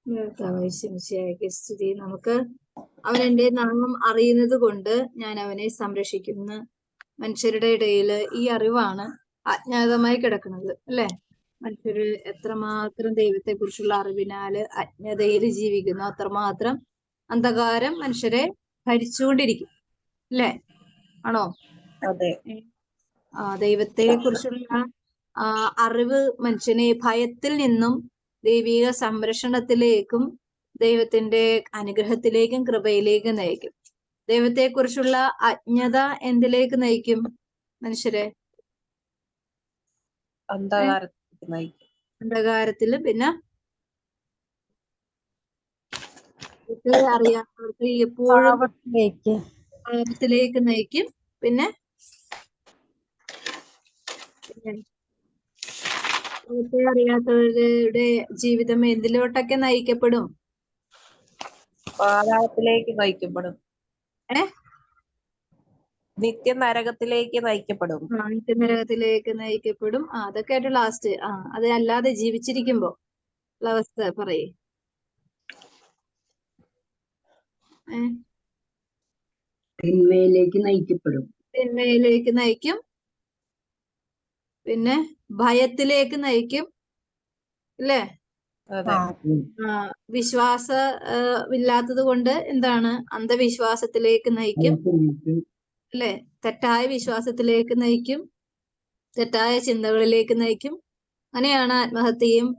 കർത്താവായ സ്തുതി. നമുക്ക് അവൻ എന്റെ നാമം അറിയുന്നത് കൊണ്ട് ഞാൻ അവനെ സംരക്ഷിക്കുന്നു. മനുഷ്യരുടെ ഇടയിൽ ഈ അറിവാണ് അജ്ഞാതമായി കിടക്കുന്നത്, അല്ലെ? മനുഷ്യര് എത്രമാത്രം ദൈവത്തെ കുറിച്ചുള്ള അറിവിനാല് അജ്ഞതയിൽ ജീവിക്കുന്നു, അത്രമാത്രം അന്ധകാരം മനുഷ്യരെ ഭരിച്ചുകൊണ്ടിരിക്കും, അല്ലെ? ആണോ? അതെ. ദൈവത്തെ കുറിച്ചുള്ള അറിവ് മനുഷ്യനെ ഭയത്തിൽ നിന്നും ദൈവിക സംരക്ഷണത്തിലേക്കും ദൈവത്തിന്റെ അനുഗ്രഹത്തിലേക്കും കൃപയിലേക്കും നയിക്കും. ദൈവത്തെ കുറിച്ചുള്ള അജ്ഞത എന്തിലേക്ക് നയിക്കും മനുഷ്യരെ? അന്ധകാരത്തില്. പിന്നെ അറിയാത്തവർക്ക് എപ്പോഴും പാപത്തിലേക്ക് നയിക്കും. പിന്നെ ദൈവത്തെ അറിയാത്തവരുടെ ജീവിതം എന്തിലോട്ടൊക്കെ നയിക്കപ്പെടും? പാതാളത്തിലേക്ക് നയിക്കപ്പെടും. നിത്യനരകത്തിലേക്ക് നയിക്കപ്പെടും. നിത്യനരകത്തിലേക്ക് നയിക്കപ്പെടും. അതൊക്കെ ആയിട്ട് ലാസ്റ്റ് അത് അല്ലാതെ ജീവിച്ചിരിക്കുമ്പോ ഉള്ള അവസ്ഥ പറയേ. തിന്മയിലേക്ക് നയിക്കപ്പെടും. തിന്മയിലേക്ക് നയിക്കും. പിന്നെ ഭയത്തിലേക്ക് നയിക്കും, അല്ലേ? വിശ്വാസമില്ലാത്തത് കൊണ്ട് എന്താണ്? അന്ധവിശ്വാസത്തിലേക്ക് നയിക്കും, അല്ലെ? തെറ്റായ വിശ്വാസത്തിലേക്ക് നയിക്കും, തെറ്റായ ചിന്തകളിലേക്ക് നയിക്കും. അങ്ങനെയാണ് ആത്മഹത്യയും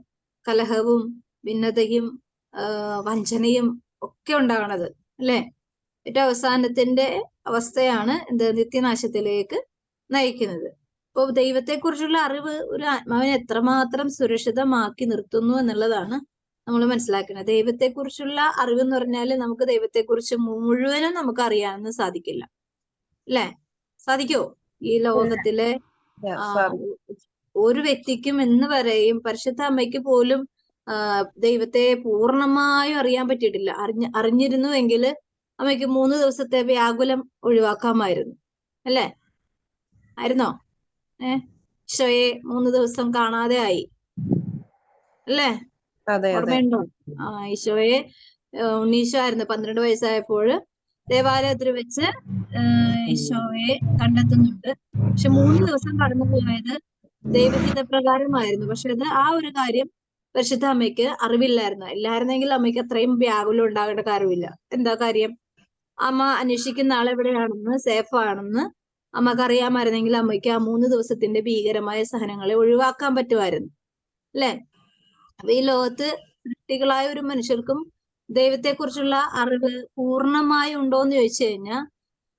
കലഹവും ഭിന്നതയും വഞ്ചനയും ഒക്കെ ഉണ്ടാവണത്, അല്ലെ? ഏറ്റവും അവസാനത്തിന്റെ അവസ്ഥയാണ് എന്ത്? നിത്യനാശത്തിലേക്ക് നയിക്കുന്നത്. അപ്പൊ ദൈവത്തെക്കുറിച്ചുള്ള അറിവ് ഒരു ആത്മാവിനെ എത്രമാത്രം സുരക്ഷിതമാക്കി നിർത്തുന്നു എന്നുള്ളതാണ് നമ്മൾ മനസ്സിലാക്കുന്നത്. ദൈവത്തെക്കുറിച്ചുള്ള അറിവ് എന്ന് പറഞ്ഞാൽ നമുക്ക് ദൈവത്തെക്കുറിച്ച് മുഴുവനും നമുക്ക് അറിയാനൊന്നും സാധിക്കില്ല, അല്ലെ? സാധിക്കോ? ഈ ലോകത്തിലെ ഒരു വ്യക്തിക്കും എന്ന് വരെയും പരിശുദ്ധ അമ്മയ്ക്ക് പോലും ദൈവത്തെ പൂർണ്ണമായും അറിയാൻ പറ്റിയിട്ടില്ല. അറിഞ്ഞിരുന്നുവെങ്കിൽ അമ്മയ്ക്ക് 3 ദിവസത്തെ വ്യാകുലം ഒഴിവാക്കാമായിരുന്നു, അല്ലേ? ആയിരുന്നോ? ഈശോയെ 3 ദിവസം കാണാതെ ആയി, അല്ലേ? ഓർമ്മയുണ്ടോ? ഈശോയെ ഉണ്ണീശോ ആയിരുന്നു 12 വയസ്സായപ്പോൾ ദേവാലയത്തിൽ വെച്ച് ഈശോയെ കണ്ടെത്തുന്നുണ്ട്. പക്ഷെ 3 ദിവസം കടന്നു പോയത് ദൈവഹിത പ്രകാരമായിരുന്നു. പക്ഷെ അത് ആ ഒരു കാര്യം പരിശുദ്ധ അമ്മയ്ക്ക് അറിവില്ലായിരുന്നു. ഇല്ലായിരുന്നെങ്കിൽ അമ്മയ്ക്ക് അത്രയും വ്യാകുലം ഉണ്ടാകേണ്ട കാര്യമില്ല. എന്താ കാര്യം? അമ്മ അന്വേഷിക്കുന്ന ആളെവിടെയാണെന്ന്, സേഫ് ആണെന്ന് അമ്മക്കറിയാമായിരുന്നെങ്കിൽ അമ്മയ്ക്ക് ആ 3 ദിവസത്തിന്റെ ഭീകരമായ സഹനങ്ങളെ ഒഴിവാക്കാൻ പറ്റുമായിരുന്നു, അല്ലെ? അപ്പൊ ഈ ലോകത്ത് സൃഷ്ടികളായ ഒരു മനുഷ്യർക്കും ദൈവത്തെക്കുറിച്ചുള്ള അറിവ് പൂർണ്ണമായി ഉണ്ടോന്ന് ചോദിച്ചു കഴിഞ്ഞാൽ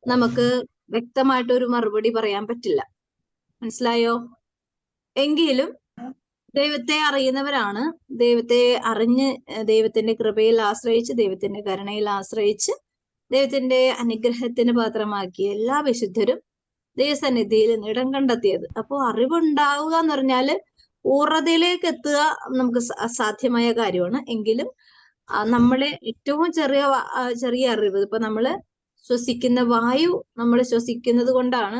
നമുക്ക് വ്യക്തമായിട്ട് ഒരു മറുപടി പറയാൻ പറ്റില്ല. മനസ്സിലായോ? എങ്കിലും ദൈവത്തെ അറിയുന്നവരാണ് ദൈവത്തെ അറിഞ്ഞ് ദൈവത്തിന്റെ കൃപയിൽ ആശ്രയിച്ച് ദൈവത്തിന്റെ കരുണയിൽ ആശ്രയിച്ച് ദൈവത്തിന്റെ അനുഗ്രഹത്തിന് പാത്രമാക്കിയ എല്ലാ വിശുദ്ധരും ദൈവസന്നിധിയിൽ ഇടം കണ്ടെത്തിയത്. അപ്പോൾ അറിവുണ്ടാവുക എന്ന് പറഞ്ഞാല് പൂർണ്ണതയിലേക്ക് എത്തുക നമുക്ക് അസാധ്യമായ കാര്യമാണ്. എങ്കിലും നമ്മളെ ഏറ്റവും ചെറിയ അറിവ്, ഇപ്പൊ നമ്മള് ശ്വസിക്കുന്ന വായു നമ്മൾ ശ്വസിക്കുന്നത് കൊണ്ടാണ്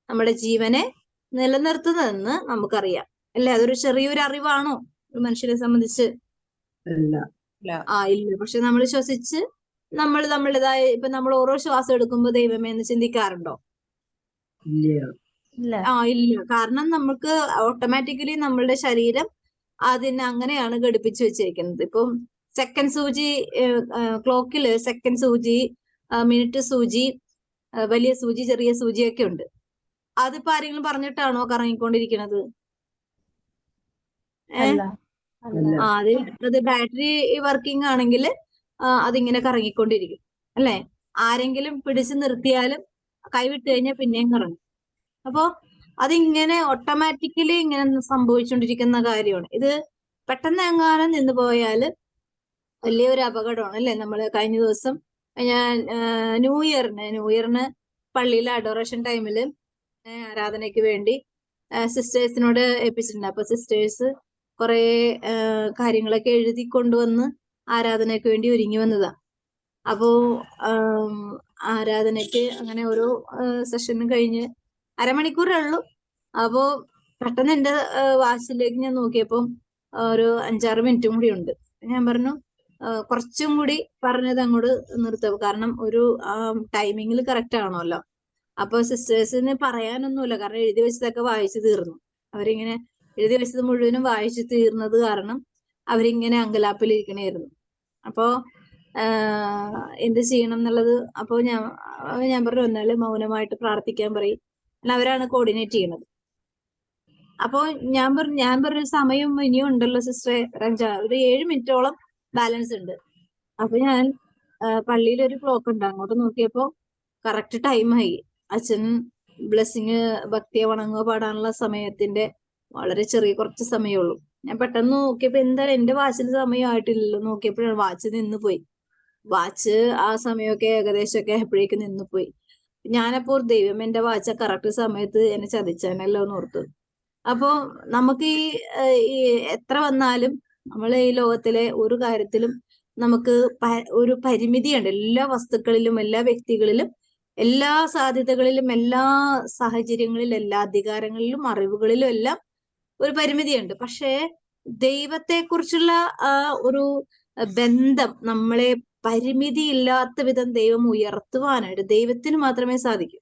നമ്മുടെ ജീവനെ നിലനിർത്തുന്നതെന്ന് നമുക്കറിയാം, അല്ലെ? അതൊരു ചെറിയൊരു അറിവാണോ ഒരു മനുഷ്യനെ സംബന്ധിച്ച്? ഇല്ല. പക്ഷെ നമ്മൾ ശ്വസിച്ച് നമ്മുടേതായ ഇപ്പൊ നമ്മൾ ഓരോ ശ്വാസം എടുക്കുമ്പോ ദൈവമേ എന്ന് ചിന്തിക്കാറുണ്ടോ? ഇല്ല. കാരണം നമുക്ക് ഓട്ടോമാറ്റിക്കലി നമ്മളുടെ ശരീരം അതിനെ അങ്ങനെയാണ് ഘടിപ്പിച്ചു വെച്ചിരിക്കുന്നത്. ഇപ്പം സെക്കൻഡ് സൂചി, ക്ലോക്കില് സെക്കൻഡ് സൂചി, മിനിറ്റ് സൂചി, വലിയ സൂചി, ചെറിയ സൂചിയൊക്കെ ഉണ്ട്. അതിപ്പോ ആരെങ്കിലും പറഞ്ഞിട്ടാണോ കറങ്ങിക്കൊണ്ടിരിക്കുന്നത്? അത് ബാറ്ററി വർക്കിംഗ് ആണെങ്കിൽ അതിങ്ങനെ കറങ്ങിക്കൊണ്ടിരിക്കും, അല്ലെ? ആരെങ്കിലും പിടിച്ചു നിർത്തിയാലും കൈവിട്ട് കഴിഞ്ഞാൽ പിന്നെയും കറങ്ങും. അപ്പോ അതിങ്ങനെ ഓട്ടോമാറ്റിക്കലി ഇങ്ങനെ സംഭവിച്ചുകൊണ്ടിരിക്കുന്ന കാര്യമാണ്. ഇത് പെട്ടെന്ന് എങ്ങാനും നിന്ന് പോയാല് വലിയൊരു അപകടമാണ്, അല്ലെ? നമ്മൾ കഴിഞ്ഞ ദിവസം ന്യൂ ഇയറിന് പള്ളിയിലെ അഡോറേഷൻ ടൈമില് ആരാധനയ്ക്ക് വേണ്ടി സിസ്റ്റേഴ്സിനോട് ഏൽപ്പിച്ചിട്ടുണ്ട്. അപ്പൊ സിസ്റ്റേഴ്സ് കുറെ കാര്യങ്ങളൊക്കെ എഴുതി കൊണ്ടുവന്ന് ആരാധനയ്ക്ക് വേണ്ടി ഒരുങ്ങി വന്നതാ. അപ്പോ ആരാധനയ്ക്ക് അങ്ങനെ ഓരോ സെഷനും കഴിഞ്ഞ് അരമണിക്കൂറേ ഉള്ളൂ. അപ്പോ പെട്ടെന്ന് എന്റെ വാച്ചിലേക്ക് ഞാൻ നോക്കിയപ്പം ഒരു 5-6 മിനിറ്റും കൂടി ഉണ്ട്. ഞാൻ പറഞ്ഞു കുറച്ചും കൂടി പറഞ്ഞത് അങ്ങോട്ട് നിർത്തുക, കാരണം ഒരു ടൈമിങ്ങിൽ കറക്റ്റ് ആണല്ലോ. അപ്പൊ സിസ്റ്റേഴ്സിന് പറയാനൊന്നുമില്ല, കാരണം എഴുതി വെച്ചതൊക്കെ വായിച്ചു തീർന്നു. അവരിങ്ങനെ എഴുതി വെച്ചത് മുഴുവനും വായിച്ചു തീർന്നത് കാരണം അവരിങ്ങനെ അങ്കലാപ്പിലിരിക്കണായിരുന്നു. അപ്പോ എന്ത് ചെയ്യണം എന്നുള്ളത്, അപ്പോ ഞാൻ പറഞ്ഞു എന്നാലും മൗനമായിട്ട് പ്രാർത്ഥിക്കാൻ പറയും. അവരാണ് കോർഡിനേറ്റ് ചെയ്യണത്. അപ്പോ ഞാൻ പറഞ്ഞ സമയം ഇനിയും ഉണ്ടല്ലോ സിസ്റ്ററെ, ഒരു 7 മിനിറ്റോളം ബാലൻസ് ഉണ്ട്. അപ്പൊ ഞാൻ പള്ളിയിൽ ഒരു ക്ലോക്ക് ഉണ്ട്, അങ്ങോട്ട് നോക്കിയപ്പോ കറക്റ്റ് ടൈമായി. അച്ഛൻ ബ്ലെസ്സിങ് ഭക്തിയെ വണങ്ങുക പാടാനുള്ള സമയത്തിന്റെ വളരെ ചെറിയ കുറച്ച് സമയമുള്ളൂ. ഞാൻ പെട്ടെന്ന് നോക്കിയപ്പോ എന്താണ് എന്റെ വാച്ചിന് സമയമായിട്ടില്ലല്ലോ, നോക്കിയപ്പോഴാണ് വാച്ച് നിന്ന് പോയി. വാച്ച് ആ സമയമൊക്കെ ഏകദേശമൊക്കെ ആയപ്പോഴേക്ക് നിന്ന് പോയി. ഞാനപ്പോ ദൈവം എന്റെ വാച്ച കറക്റ്റ് സമയത്ത് എന്നെ ചതിച്ചാനല്ലോ എന്ന് ഓർത്തു. അപ്പോ നമുക്ക് ഈ എത്ര വന്നാലും നമ്മൾ ഈ ലോകത്തിലെ ഒരു കാര്യത്തിലും നമുക്ക് ഒരു പരിമിതിയുണ്ട്. എല്ലാ വസ്തുക്കളിലും, എല്ലാ വ്യക്തികളിലും, എല്ലാ സാധ്യതകളിലും, എല്ലാ സാഹചര്യങ്ങളിലും, എല്ലാ അധികാരങ്ങളിലും, അറിവുകളിലും എല്ലാം ഒരു പരിമിതിയുണ്ട്. പക്ഷേ ദൈവത്തെക്കുറിച്ചുള്ള ആ ഒരു ബന്ധം നമ്മളെ പരിമിതിയില്ലാത്ത വിധം ദൈവം ഉയർത്തുവാനായിട്ട് ദൈവത്തിന് മാത്രമേ സാധിക്കൂ.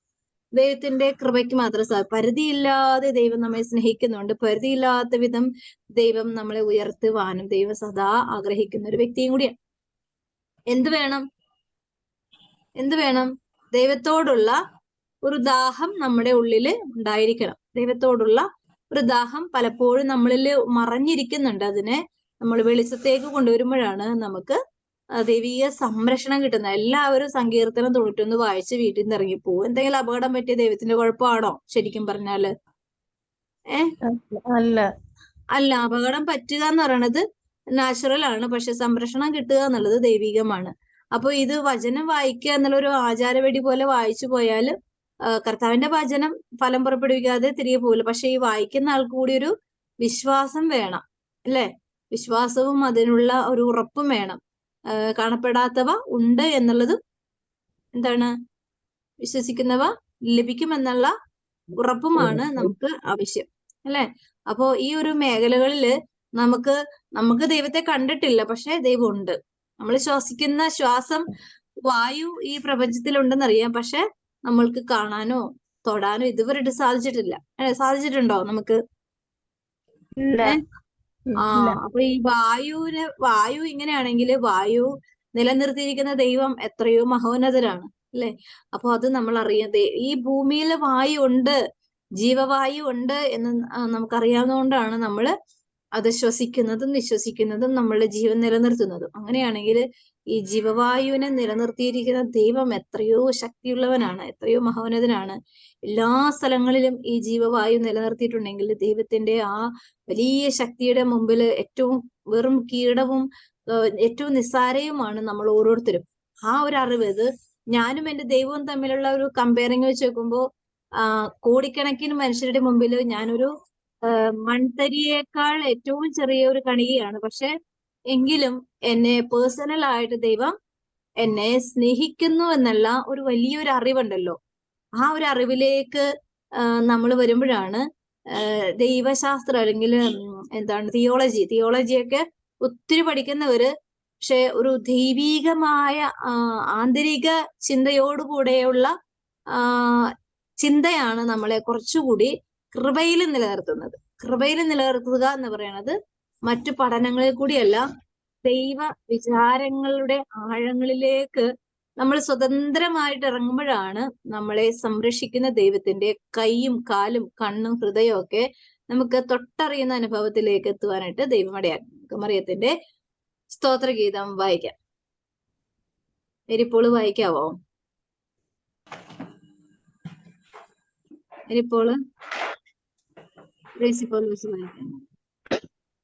ദൈവത്തിന്റെ കൃപയ്ക്ക് മാത്രം പരിധിയില്ലാതെ ദൈവം നമ്മെ സ്നേഹിക്കുന്നുണ്ട്. പരിധിയില്ലാത്ത വിധം ദൈവം നമ്മളെ ഉയർത്തുവാനും ദൈവം സദാ ആഗ്രഹിക്കുന്ന ഒരു വ്യക്തിയും കൂടിയാണ്. എന്ത് വേണം? ദൈവത്തോടുള്ള ഒരു ദാഹം നമ്മുടെ ഉള്ളിൽ ഉണ്ടായിരിക്കണം. ദൈവത്തോടുള്ള ഒരു ദാഹം പലപ്പോഴും നമ്മളിൽ മറഞ്ഞിരിക്കുന്നുണ്ട്. അതിനെ നമ്മൾ വെളിച്ചത്തേക്ക് കൊണ്ടുവരുമ്പോഴാണ് നമുക്ക് ദൈവീയ സംരക്ഷണം കിട്ടുന്നത്. എല്ലാവരും സങ്കീർത്തനം 91 വായിച്ച് വീട്ടിൽ നിന്ന് ഇറങ്ങിപ്പോവും. എന്തെങ്കിലും അപകടം പറ്റിയ ദൈവത്തിന്റെ കുഴപ്പമാണോ ശരിക്കും പറഞ്ഞാല്? അല്ല, അപകടം പറ്റുക എന്ന് പറയണത് നാച്ചുറൽ ആണ്, പക്ഷെ സംരക്ഷണം കിട്ടുക എന്നുള്ളത് ദൈവികമാണ്. അപ്പൊ ഇത് വചനം വായിക്കുക എന്നുള്ള ഒരു ആചാരവെടി പോലെ വായിച്ചു പോയാൽ കർത്താവിന്റെ വചനം ഫലം പുറപ്പെടുവിക്കാതെ തിരികെ പോകില്ല. പക്ഷെ ഈ വായിക്കുന്ന ആൾക്ക് കൂടി ഒരു വിശ്വാസം വേണം, അല്ലെ? വിശ്വാസവും അതിനുള്ള ഒരു ഉറപ്പും വേണം. കാണപ്പെടാത്തവ ഉണ്ട് എന്നുള്ളതും എന്താണ്, വിശ്വസിക്കുന്നവ ലഭിക്കുമെന്നുള്ള ഉറപ്പുമാണ് നമുക്ക് ആവശ്യം, അല്ലെ? അപ്പോ ഈ ഒരു മേഖലകളില് നമുക്ക് ദൈവത്തെ കണ്ടിട്ടില്ല, പക്ഷെ ദൈവം ഉണ്ട്. നമ്മൾ ശ്വസിക്കുന്ന ശ്വാസം, വായു ഈ പ്രപഞ്ചത്തിലുണ്ടെന്നറിയാം, പക്ഷെ നമ്മൾക്ക് കാണാനോ തൊടാനോ ഇതുവരെ സാധിച്ചിട്ടില്ല. സാധിച്ചിട്ടുണ്ടോ നമുക്ക്? അപ്പൊ ഈ വായു ഇങ്ങനെയാണെങ്കിൽ വായു നിലനിർത്തിയിരിക്കുന്ന ദൈവം എത്രയോ മഹോന്നതരാണ്, അല്ലെ? അപ്പൊ അത് നമ്മൾ അറിയാതെ ഈ ഭൂമിയിൽ വായു ഉണ്ട്, ജീവവായു ഉണ്ട് എന്ന് നമുക്കറിയാവുന്നതുകൊണ്ടാണ് നമ്മൾ അത് ശ്വസിക്കുന്നതും വിശ്വസിക്കുന്നതും നമ്മളുടെ ജീവൻ നിലനിർത്തുന്നതും. അങ്ങനെയാണെങ്കിൽ ഈ ജീവവായുവിനെ നിലനിർത്തിയിരിക്കുന്ന ദൈവം എത്രയോ ശക്തിയുള്ളവനാണ്, എത്രയോ മഹോന്നതനാണ്. എല്ലാ സ്ഥലങ്ങളിലും ഈ ജീവവായു നിലനിർത്തിയിട്ടുണ്ടെങ്കിൽ ദൈവത്തിന്റെ ആ വലിയ ശക്തിയുടെ മുമ്പിൽ ഏറ്റവും വെറും കീടവും ഏറ്റവും നിസ്സാരയുമാണ് നമ്മൾ ഓരോരുത്തരും. ആ ഒരു അറിവ്, ഇത് ഞാനും എന്റെ ദൈവവും തമ്മിലുള്ള ഒരു കമ്പയറിങ് വെച്ച് നോക്കുമ്പോൾ കോടിക്കണക്കിന് മനുഷ്യരുടെ മുമ്പിൽ ഞാനൊരു മൺതരിയേക്കാൾ ഏറ്റവും ചെറിയ ഒരു കണികയാണ്. പക്ഷെ എങ്കിലും എന്നെ പേഴ്സണൽ ആയിട്ട് ദൈവം എന്നെ സ്നേഹിക്കുന്നു എന്നുള്ള ഒരു വലിയൊരു അറിവുണ്ടല്ലോ. ആ ഒരു അറിവിലേക്ക് നമ്മൾ വരുമ്പോഴാണ് ദൈവശാസ്ത്രം അല്ലെങ്കിൽ എന്താണ് തിയോളജിയൊക്കെ ഒത്തിരി പഠിക്കുന്നവര്, പക്ഷെ ഒരു ദൈവീകമായ ആന്തരിക ചിന്തയോടുകൂടെയുള്ള ചിന്തയാണ് നമ്മളെ കുറച്ചുകൂടി കൃപയിൽ നിലനിർത്തുന്നത്. കൃപയിൽ നിലനിർത്തുക എന്ന് പറയുന്നത് മറ്റു പഠനങ്ങളിൽ കൂടിയല്ല, ദൈവ വിചാരങ്ങളുടെ ആഴങ്ങളിലേക്ക് നമ്മൾ സ്വതന്ത്രമായിട്ട് ഇറങ്ങുമ്പോഴാണ് നമ്മളെ സംരക്ഷിക്കുന്ന ദൈവത്തിന്റെ കൈയും കാലും കണ്ണും ഹൃദയവും ഒക്കെ നമുക്ക് തൊട്ടറിയുന്ന അനുഭവത്തിലേക്ക് എത്തുവാനായിട്ട് ദൈവം ഇടയാക്കും. നമുക്ക് മറിയത്തിന്റെ സ്തോത്രഗീതം വായിക്കാം. എരിപ്പോള് വായിക്കാവോ? എരിപ്പോള്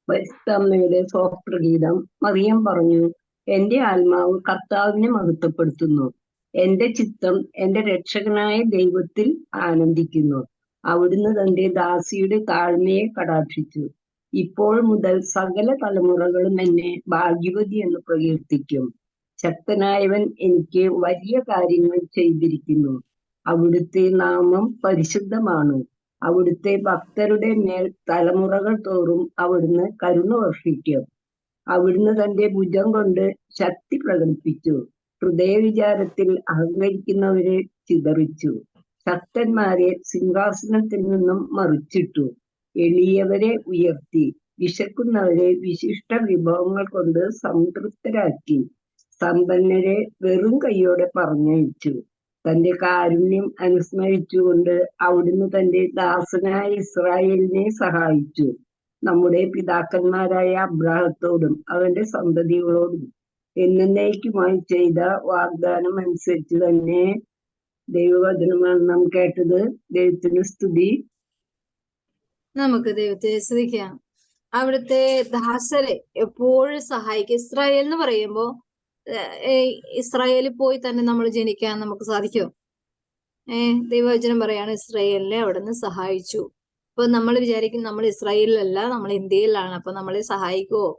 പരിശുദ്ധമ്മയുടെ സ്തോത്രഗീതം. മറിയം പറഞ്ഞു, എന്റെ ആത്മാവ് കർത്താവിനെ മഹത്വപ്പെടുത്തുന്നു. എന്റെ ചിത്തം എന്റെ രക്ഷകനായ ദൈവത്തിൽ ആനന്ദിക്കുന്നു. അവിടുന്ന് തന്റെ ദാസിയുടെ താഴ്മയെ കടാക്ഷിച്ചു. ഇപ്പോൾ മുതൽ സകല തലമുറകളും എന്നെ ഭാഗ്യവതി എന്ന് പ്രകീർത്തിക്കും. ശക്തനായവൻ എനിക്ക് വലിയ കാര്യങ്ങൾ ചെയ്തിരിക്കുന്നു. അവിടുത്തെ നാമം പരിശുദ്ധമാണ്. അവിടുത്തെ ഭക്തരുടെ മേൽ തലമുറകൾ തോറും അവിടുന്ന് കരുണ വർഷിക്കും. അവിടുന്ന് തന്റെ ഭുജം കൊണ്ട് ശക്തി പ്രകടിപ്പിച്ചു. ഹൃദയവിചാരത്തിൽ അഹങ്കരിക്കുന്നവരെ ചിതറിച്ചു. ശക്തന്മാരെ സിംഹാസനത്തിൽ നിന്നും മറിച്ചിട്ടു. എളിയവരെ ഉയർത്തി. വിശക്കുന്നവരെ വിശിഷ്ട വിഭവങ്ങൾ കൊണ്ട് സംതൃപ്തരാക്കി. സമ്പന്നരെ വെറും കൈയോടെ പറഞ്ഞയച്ചു. തന്റെ കാരുണ്യം അനുസ്മരിച്ചുകൊണ്ട് അവിടുന്ന് തന്റെ ദാസനായ ഇസ്രായേലിനെ സഹായിച്ചു. നമ്മുടെ പിതാക്കന്മാരായ അബ്രാഹത്തോടും അവന്റെ സന്തതികളോടും എന്നേക്കുമായി ചെയ്ത വാഗ്ദാനം അനുസരിച്ച് തന്നെ ദൈവവചനമാണ് നാം കേട്ടത്. ദൈവത്തിന് സ്തുതി. നമുക്ക് ദൈവത്തെ സ്തുതിക്കാം. അവിടുത്തെ ദാസരെ എപ്പോഴും സഹായിക്കും. ഇസ്രായേൽ എന്ന് പറയുമ്പോ ഇസ്രായേലിൽ പോയി തന്നെ നമ്മൾ ജനിക്കാൻ നമുക്ക് സാധിക്കുമോ? ദൈവവചനം പറയാണ് ഇസ്രായേലിനെ അവിടുന്ന് സഹായിച്ചു. അപ്പൊ നമ്മൾ വിചാരിക്കും നമ്മൾ ഇസ്രായേലിലല്ല, നമ്മൾ ഇന്ത്യയിലാണ്, അപ്പൊ നമ്മളെ സഹായിക്കുവോ?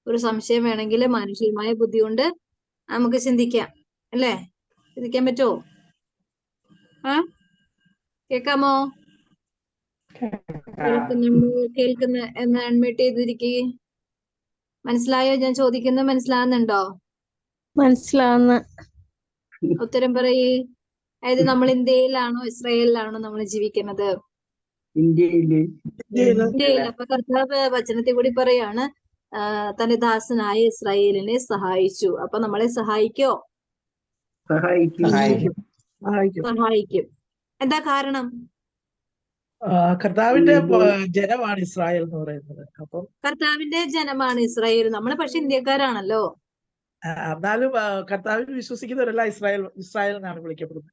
ഒരു സംശയം വേണമെങ്കിൽ മാനുഷികമായ ബുദ്ധി കൊണ്ട് നമുക്ക് ചിന്തിക്കാം, അല്ലേ? ചിന്തിക്കാൻ പറ്റുമോ? കേക്കാമോ? കേൾക്കുന്ന എന്ന് അൺമ്യൂട്ട് ചെയ്തിരിക്കുക. മനസ്സിലായോ? ഞാൻ ചോദിക്കുന്നത് മനസ്സിലാകുന്നുണ്ടോ? മനസ്സിലാവുന്ന. ഉത്തരം പറയേ. അതായത് നമ്മൾ ഇന്ത്യയിലാണോ ഇസ്രായേലിലാണോ നമ്മൾ ജീവിക്കുന്നത്? ഇന്ത്യയില്. ഇന്ത്യയിൽ. അപ്പൊ കർത്താവ് വചനത്തിൽ കൂടി പറയാണ് തന്റെ ദാസനായ ഇസ്രായേലിനെ സഹായിച്ചു. അപ്പൊ നമ്മളെ സഹായിക്കോ? സഹായിക്കും. എന്താ കാരണം? കർത്താവിന്റെ ജനമാണ് ഇസ്രായേൽ എന്ന് പറയുന്നത്. അപ്പം കർത്താവിന്റെ ജനമാണ് ഇസ്രായേൽ. നമ്മൾ പക്ഷെ ഇന്ത്യക്കാരാണല്ലോ. എന്നാലും കർത്താവിൽ വിശ്വസിക്കുന്നവരെല്ലാം ഇസ്രായേൽ എന്നാണ് വിളിക്കപ്പെടുന്നത്.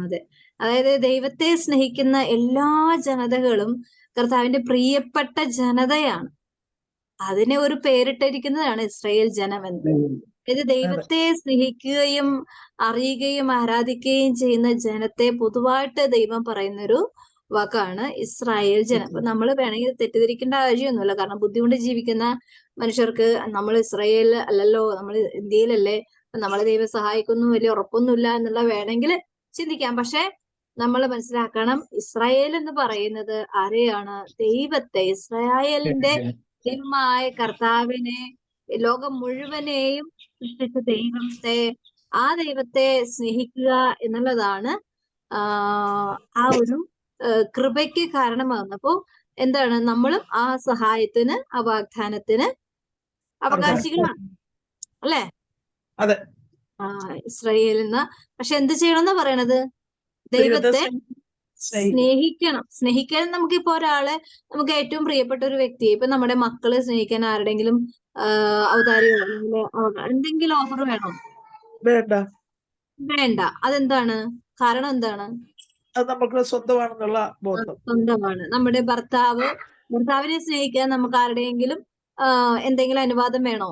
അതെ. അതായത് ദൈവത്തെ സ്നേഹിക്കുന്ന എല്ലാ ജനതകളും കർത്താവിന്റെ പ്രിയപ്പെട്ട ജനതയാണ്. അതിനെ ഒരു പേരിട്ടിരിക്കുന്നതാണ് ഇസ്രായേൽ ജനം എന്ന്. അതായത് ദൈവത്തെ സ്നേഹിക്കുകയും അറിയുകയും ആരാധിക്കുകയും ചെയ്യുന്ന ജനത്തെ പൊതുവായിട്ട് ദൈവം പറയുന്നൊരു വാക്കാണ് ഇസ്രായേൽ ജനം. അപ്പൊ നമ്മൾ വേണമെങ്കിൽ തെറ്റിദ്ധരിക്കേണ്ട ആവശ്യമൊന്നുമില്ല. കാരണം ബുദ്ധി കൊണ്ട് ജീവിക്കുന്ന മനുഷ്യർക്ക് നമ്മൾ ഇസ്രായേൽ അല്ലല്ലോ, നമ്മൾ ഇന്ത്യയിലല്ലേ, നമ്മളെ ദൈവം സഹായിക്കുന്നു വലിയ ഉറപ്പൊന്നുമില്ല എന്നുള്ള വേണമെങ്കിൽ ചിന്തിക്കാം. പക്ഷെ നമ്മൾ മനസ്സിലാക്കണം, ഇസ്രായേൽ എന്ന് പറയുന്നത് ആരെയാണ്? ദൈവത്തെ, ഇസ്രായേലിന്റെ ദൈവമായ കർത്താവിനെ, ലോകം മുഴുവനെയും സൃഷ്ടിച്ച ദൈവത്തെ, ആ ദൈവത്തെ സ്നേഹിക്കുക എന്നുള്ളതാണ് ആ ഒരു കൃപയ്ക്ക് കാരണമാകുന്നപ്പോ എന്താണ്? നമ്മളും ആ സഹായത്തിന്, ആ വാഗ്ദാനത്തിന് അവകാശികളാണ്, അല്ലേ? അതെ. ഇസ്രായേൽ എന്ന. പക്ഷെ എന്ത് ചെയ്യണമെന്നാ പറയണത്? ദൈവത്തെ സ്നേഹിക്കണം. സ്നേഹിക്കാൻ നമുക്കിപ്പോ ഒരാളെ, നമുക്ക് ഏറ്റവും പ്രിയപ്പെട്ട ഒരു വ്യക്തിയെ, ഇപ്പൊ നമ്മുടെ മക്കളെ സ്നേഹിക്കാൻ ആരുടെങ്കിലും ഔദാര്യമോ എന്തെങ്കിലും ഓഫർ വേണോ? വേണ്ട. അതെന്താണ്? കാരണം എന്താണ്? അത് നമുക്ക് സ്വന്തമാണെന്നുള്ള ബോധം. സ്വന്തമാണ്. നമ്മുടെ ഭർത്താവിനെ സ്നേഹിക്കാൻ നമുക്ക് ആരുടെയെങ്കിലും എന്തെങ്കിലും അനുവാദം വേണോ?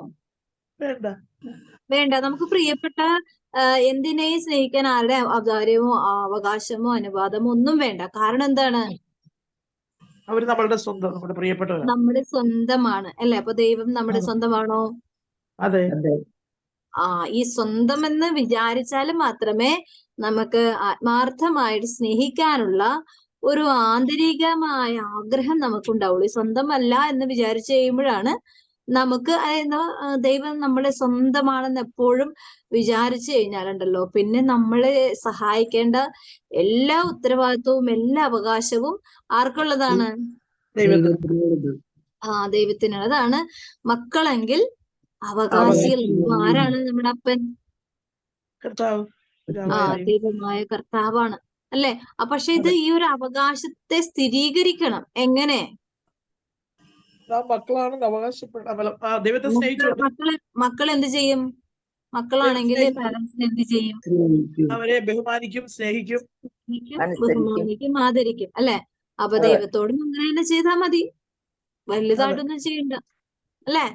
വേണ്ട. നമുക്ക് പ്രിയപ്പെട്ട എന്തിനേയും സ്നേഹിക്കാൻ ആരുടെ ഔദാര്യമോ അവകാശമോ അനുവാദമോ ഒന്നും വേണ്ട. കാരണം എന്താണ്? അവർ നമ്മളുടെ സ്വന്തം, നമ്മുടെ പ്രിയപ്പെട്ടവരാണ്, നമ്മുടെ സ്വന്തമാണ്, അല്ലെ? അപ്പൊ ദൈവം നമ്മുടെ സ്വന്തമാണോ? അതെ. ഈ സ്വന്തം എന്ന് വിചാരിച്ചാലും മാത്രമേ നമുക്ക് ആത്മാർത്ഥമായിട്ട് സ്നേഹിക്കാനുള്ള ഒരു ആന്തരികമായ ആഗ്രഹം നമുക്കുണ്ടാവുള്ളൂ. സ്വന്തമല്ല എന്ന് വിചാരിച്ചു കഴിയുമ്പോഴാണ് നമുക്ക് ദൈവം നമ്മളെ സ്വന്തമാണെന്ന് എപ്പോഴും വിചാരിച്ചു കഴിഞ്ഞാലുണ്ടല്ലോ, പിന്നെ നമ്മളെ സഹായിക്കേണ്ട എല്ലാ ഉത്തരവാദിത്വവും എല്ലാ അവകാശവും ആർക്കുള്ളതാണ്? ദൈവത്തിനാണ്. അതാണ് മക്കളെങ്കിൽ അവകാശികൾ. ആരാണ് നമ്മുടെ അപ്പൻ? ദൈവമായ കർത്താവാണ്, അല്ലെ? പക്ഷെ ഇത് ഈ ഒരു അവകാശത്തെ സ്ഥിരീകരിക്കണം. എങ്ങനെ? മക്കൾ എന്ത് ചെയ്യും? മക്കളാണെങ്കിൽ പാരന്റ്സിന് എന്ത് ചെയ്യും? അവരെ ബഹുമാനിക്കും, സ്നേഹിക്കും, ബഹുമാനിക്കും, ആദരിക്കും, അല്ലെ? അപ്പൊ ദൈവത്തോടും അങ്ങനെ തന്നെ ചെയ്താൽ മതി, വലുതായിട്ടൊന്നും ചെയ്യണ്ട, അല്ലെ?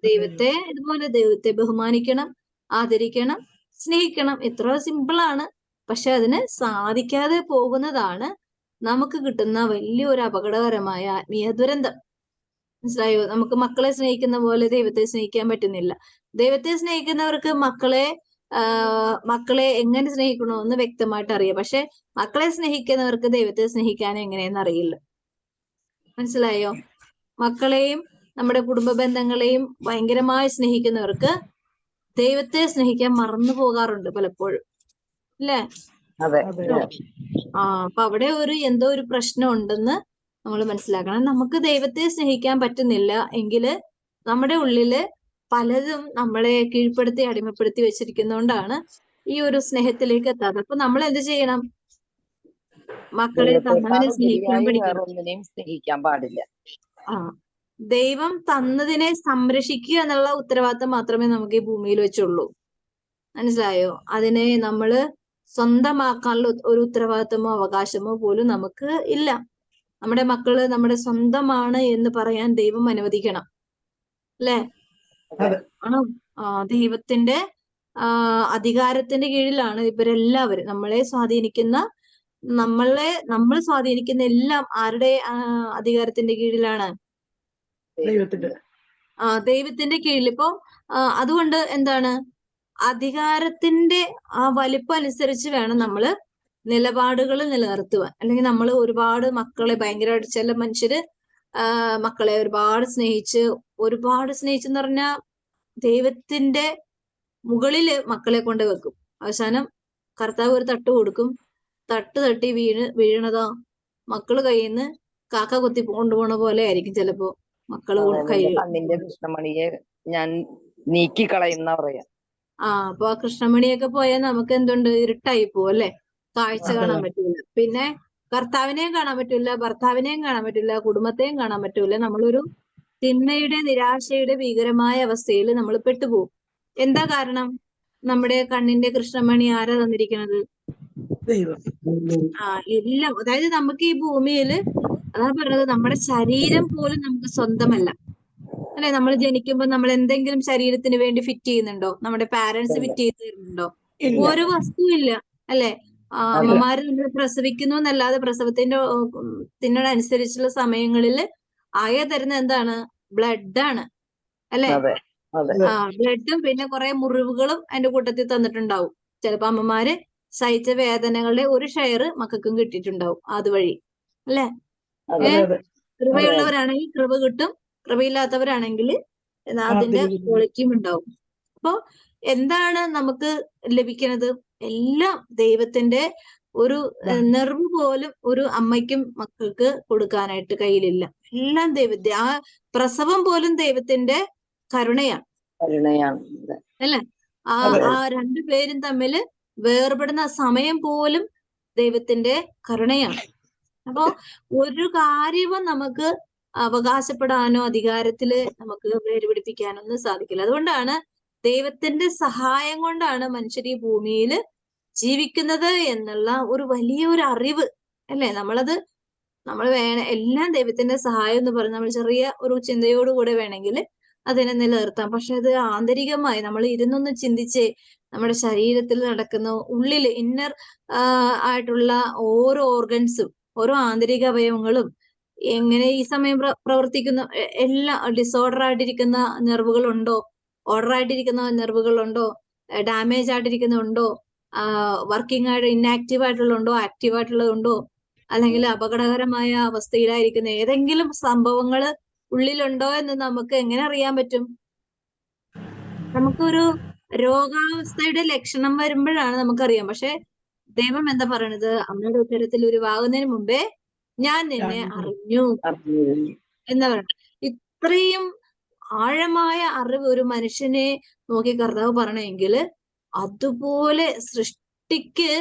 ദൈവത്തെ ഇതുപോലെ ദൈവത്തെ ബഹുമാനിക്കണം, ആദരിക്കണം, സ്നേഹിക്കണം. ഇത്ര സിമ്പിളാണ്. പക്ഷെ അതിന് സാധിക്കാതെ പോകുന്നതാണ് നമുക്ക് കിട്ടുന്ന വലിയൊരു അപകടകരമായ ആത്മീയ ദുരന്തം. മനസ്സിലായോ? നമുക്ക് മക്കളെ സ്നേഹിക്കുന്ന പോലെ ദൈവത്തെ സ്നേഹിക്കാൻ പറ്റുന്നില്ല. ദൈവത്തെ സ്നേഹിക്കുന്നവർക്ക് മക്കളെ എങ്ങനെ സ്നേഹിക്കണമെന്ന് വ്യക്തമായിട്ട് അറിയാം. പക്ഷെ മക്കളെ സ്നേഹിക്കുന്നവർക്ക് ദൈവത്തെ സ്നേഹിക്കാൻ എങ്ങനെയെന്ന് അറിയില്ല. മനസ്സിലായോ? മക്കളെയും നമ്മുടെ കുടുംബ ബന്ധങ്ങളെയും ഭയങ്കരമായി സ്നേഹിക്കുന്നവർക്ക് ദൈവത്തെ സ്നേഹിക്കാൻ മറന്നു പോകാറുണ്ട് പലപ്പോഴും, അല്ലേ? അതെ അതെ അപ്പൊ അവിടെ എന്തോ ഒരു പ്രശ്നം ഉണ്ടെന്ന് നമ്മൾ മനസ്സിലാക്കണം. നമുക്ക് ദൈവത്തെ സ്നേഹിക്കാൻ പറ്റുന്നില്ല എങ്കില് നമ്മുടെ ഉള്ളില് പലതും നമ്മളെ കീഴ്പ്പെടുത്തി അടിമപ്പെടുത്തി വെച്ചിരിക്കുന്നോണ്ടാണ് ഈ ഒരു സ്നേഹത്തിലേക്ക് എത്താതെ. അപ്പൊ നമ്മൾ എന്ത് ചെയ്യണം? മക്കളെ തന്നവനെ സ്നേഹിക്കാൻ ദൈവത്തെക്കാൾ പഠിക്കണം. വേറൊന്നിനെയും സ്നേഹിക്കാൻ പാടില്ല. ആ ദൈവം തന്നതിനെ സംരക്ഷിക്കുക എന്നുള്ള ഉത്തരവാദിത്തം മാത്രമേ നമുക്ക് ഈ ഭൂമിയിൽ വെച്ചുള്ളൂ. മനസ്സിലായോ? അതിനെ നമ്മള് സ്വന്തമാക്കാനുള്ള ഒരു ഉത്തരവാദിത്തമോ അവകാശമോ പോലും നമുക്ക് ഇല്ല. നമ്മുടെ മക്കള് നമ്മുടെ സ്വന്തമാണ് എന്ന് പറയാൻ ദൈവം അനുവദിക്കണം, അല്ലേ? അതെ ദൈവത്തിന്റെ അധികാരത്തിന്റെ കീഴിലാണ് ഇവരെല്ലാവരും. നമ്മൾ സ്വാധീനിക്കുന്ന എല്ലാം ആരുടെ അധികാരത്തിന്റെ കീഴിലാണ്? ദൈവത്തിന്റെ. ദൈവത്തിന്റെ കീഴിൽ. ഇപ്പൊ അതുകൊണ്ട് എന്താണ്, അധികാരത്തിന്റെ ആ വലിപ്പം അനുസരിച്ച് വേണം നമ്മള് നിലപാടുകൾ നിലനിർത്തുവാൻ. അല്ലെങ്കിൽ നമ്മൾ ഒരുപാട് മക്കളെ ഭയങ്കരമായിട്ട്, ചില മനുഷ്യര് മക്കളെ ഒരുപാട് സ്നേഹിച്ചെന്ന് പറഞ്ഞാൽ ദൈവത്തിന്റെ മുകളില് മക്കളെ കൊണ്ട് വെക്കും. അവസാനം കർത്താവ് ഒരു തട്ട് കൊടുക്കും, തട്ട് തട്ടി വീഴണതോ മക്കള് കയ്യിൽ നിന്ന് കാക്ക കൊത്തി കൊണ്ടുപോണ പോലെ ആയിരിക്കും ചിലപ്പോ മക്കള് കൈ. കണ്ണിന്റെ കൃഷ്ണമണിയെ ഞാൻ നീക്കിക്കളയുന്ന പറയാ. അപ്പൊ ആ കൃഷ്ണമണിയൊക്കെ പോയാൽ നമുക്ക് എന്തുണ്ട്? ഇരുട്ടായി പോവും, അല്ലെ? കാഴ്ച കാണാൻ പറ്റില്ല. പിന്നെ കർത്താവിനെയും കാണാൻ പറ്റില്ല, ഭർത്താവിനെയും കാണാൻ പറ്റില്ല, കുടുംബത്തെയും കാണാൻ പറ്റൂല. നമ്മളൊരു തിന്മയുടെ, നിരാശയുടെ ഭീകരമായ അവസ്ഥയിൽ നമ്മൾ പെട്ടുപോകും. എന്താ കാരണം? നമ്മുടെ കണ്ണിന്റെ കൃഷ്ണമണി ആരാ തന്നിരിക്കുന്നത്? ദൈവം. എല്ലാം. അതായത് നമുക്ക് ഈ ഭൂമിയില്, അതാ പറഞ്ഞത്, നമ്മുടെ ശരീരം പോലും നമുക്ക് സ്വന്തമല്ല, അല്ലെ? നമ്മൾ ജനിക്കുമ്പോൾ നമ്മൾ എന്തെങ്കിലും ശരീരത്തിന് വേണ്ടി ഫിറ്റ് ചെയ്യുന്നുണ്ടോ? നമ്മുടെ പാരന്റ്സ് ഫിറ്റ് ചെയ്ത് തരുന്നുണ്ടോ? ഒരു വസ്തുവും ഇല്ല, അല്ലെ? അമ്മമാര് നമ്മൾ പ്രസവിക്കുന്നു എന്നല്ലാതെ പ്രസവത്തിനോടനുസരിച്ചുള്ള സമയങ്ങളിൽ ആയ തരുന്ന എന്താണ്? ബ്ലഡ് ആണ്, അല്ലെ? ബ്ലഡും പിന്നെ കുറെ മുറിവുകളും അതിന്റെ കൂട്ടത്തിൽ തന്നിട്ടുണ്ടാവും. ചിലപ്പോ അമ്മമാര് സഹിച്ച വേദനകളുടെ ഒരു ഷെയർ മക്കൾക്കും കിട്ടിയിട്ടുണ്ടാവും അതുവഴി, അല്ലെ? കൃപയുള്ളവരാണെങ്കിൽ കൃപ കിട്ടും, കൃപയില്ലാത്തവരാണെങ്കിൽ അതിന്റെ ക്വാളിറ്റിയും ഉണ്ടാവും. അപ്പൊ എന്താണ് നമുക്ക് ലഭിക്കുന്നത്? എല്ലാം ദൈവത്തിന്റെ ഒരു നെർവ് പോലും ഒരു അമ്മയ്ക്കും മക്കൾക്ക് കൊടുക്കാനായിട്ട് കയ്യിലില്ല. എല്ലാം ദൈവത്തെ, ആ പ്രസവം പോലും ദൈവത്തിന്റെ കരുണയാണ്, അല്ലെ? ആ രണ്ടുപേരും തമ്മിൽ വേർപെടുന്ന സമയം പോലും ദൈവത്തിന്റെ കരുണയാണ്. അപ്പോ ഒരു കാര്യവും നമുക്ക് അവകാശപ്പെടാനോ അധികാരത്തില് നമുക്ക് വേരുപിടിപ്പിക്കാനോ ഒന്നും സാധിക്കില്ല. അതുകൊണ്ടാണ് ദൈവത്തിന്റെ സഹായം കൊണ്ടാണ് മനുഷ്യർ ഈ ഭൂമിയിൽ ജീവിക്കുന്നത് എന്നുള്ള ഒരു വലിയൊരു അറിവ്, അല്ലെ? നമ്മൾ എല്ലാം ദൈവത്തിന്റെ സഹായം എന്ന് പറഞ്ഞ് നമ്മൾ ചെറിയ ഒരു ചിന്തയോടുകൂടെ വേണമെങ്കിൽ അതിനെ നിലനിർത്താം. പക്ഷെ അത് ആന്തരികമായി നമ്മൾ ഇരുന്നൊന്ന് ചിന്തിച്ച് നമ്മുടെ ശരീരത്തിൽ നടക്കുന്ന ഉള്ളിൽ ഇന്നർ ആയിട്ടുള്ള ഓരോ ഓർഗൻസും, ഓരോ ആന്തരിക അവയവങ്ങളും എങ്ങനെ ഈ സമയം പ്രവർത്തിക്കുന്ന, എല്ലാം ഡിസോർഡർ ആയിട്ടിരിക്കുന്ന നെർവുകളുണ്ടോ, ഓർഡർ ആയിട്ടിരിക്കുന്ന നെർവുകളുണ്ടോ, ഡാമേജ് ആയിട്ടിരിക്കുന്നുണ്ടോ, വർക്കിംഗ് ആയിട്ട് ഇൻആക്റ്റീവ് ആയിട്ടുള്ളതുണ്ടോ, ആക്റ്റീവ് ആയിട്ടുള്ളതുണ്ടോ, അല്ലെങ്കിൽ അപകടകരമായ അവസ്ഥയിലായിരിക്കുന്ന ഏതെങ്കിലും സംഭവങ്ങൾ ഉള്ളിലുണ്ടോ എന്ന് നമുക്ക് എങ്ങനെ അറിയാൻ പറ്റും? നമുക്കൊരു രോഗാവസ്ഥയുടെ ലക്ഷണം വരുമ്പോഴാണ് നമുക്കറിയാം. പക്ഷെ ദൈവം എന്താ പറയണത്? അമ്മയുടെ ഉത്തരത്തിൽ ഉരുവാകുന്നതിന് മുമ്പേ ഞാൻ നിന്നെ അറിഞ്ഞു എന്ന് പറയണം. ഇത്രയും ആഴമായ അറിവ് ഒരു മനുഷ്യനെ നോക്കി കർത്താവ് പറയണമെങ്കിൽ അതുപോലെ സൃഷ്ടിക്ക്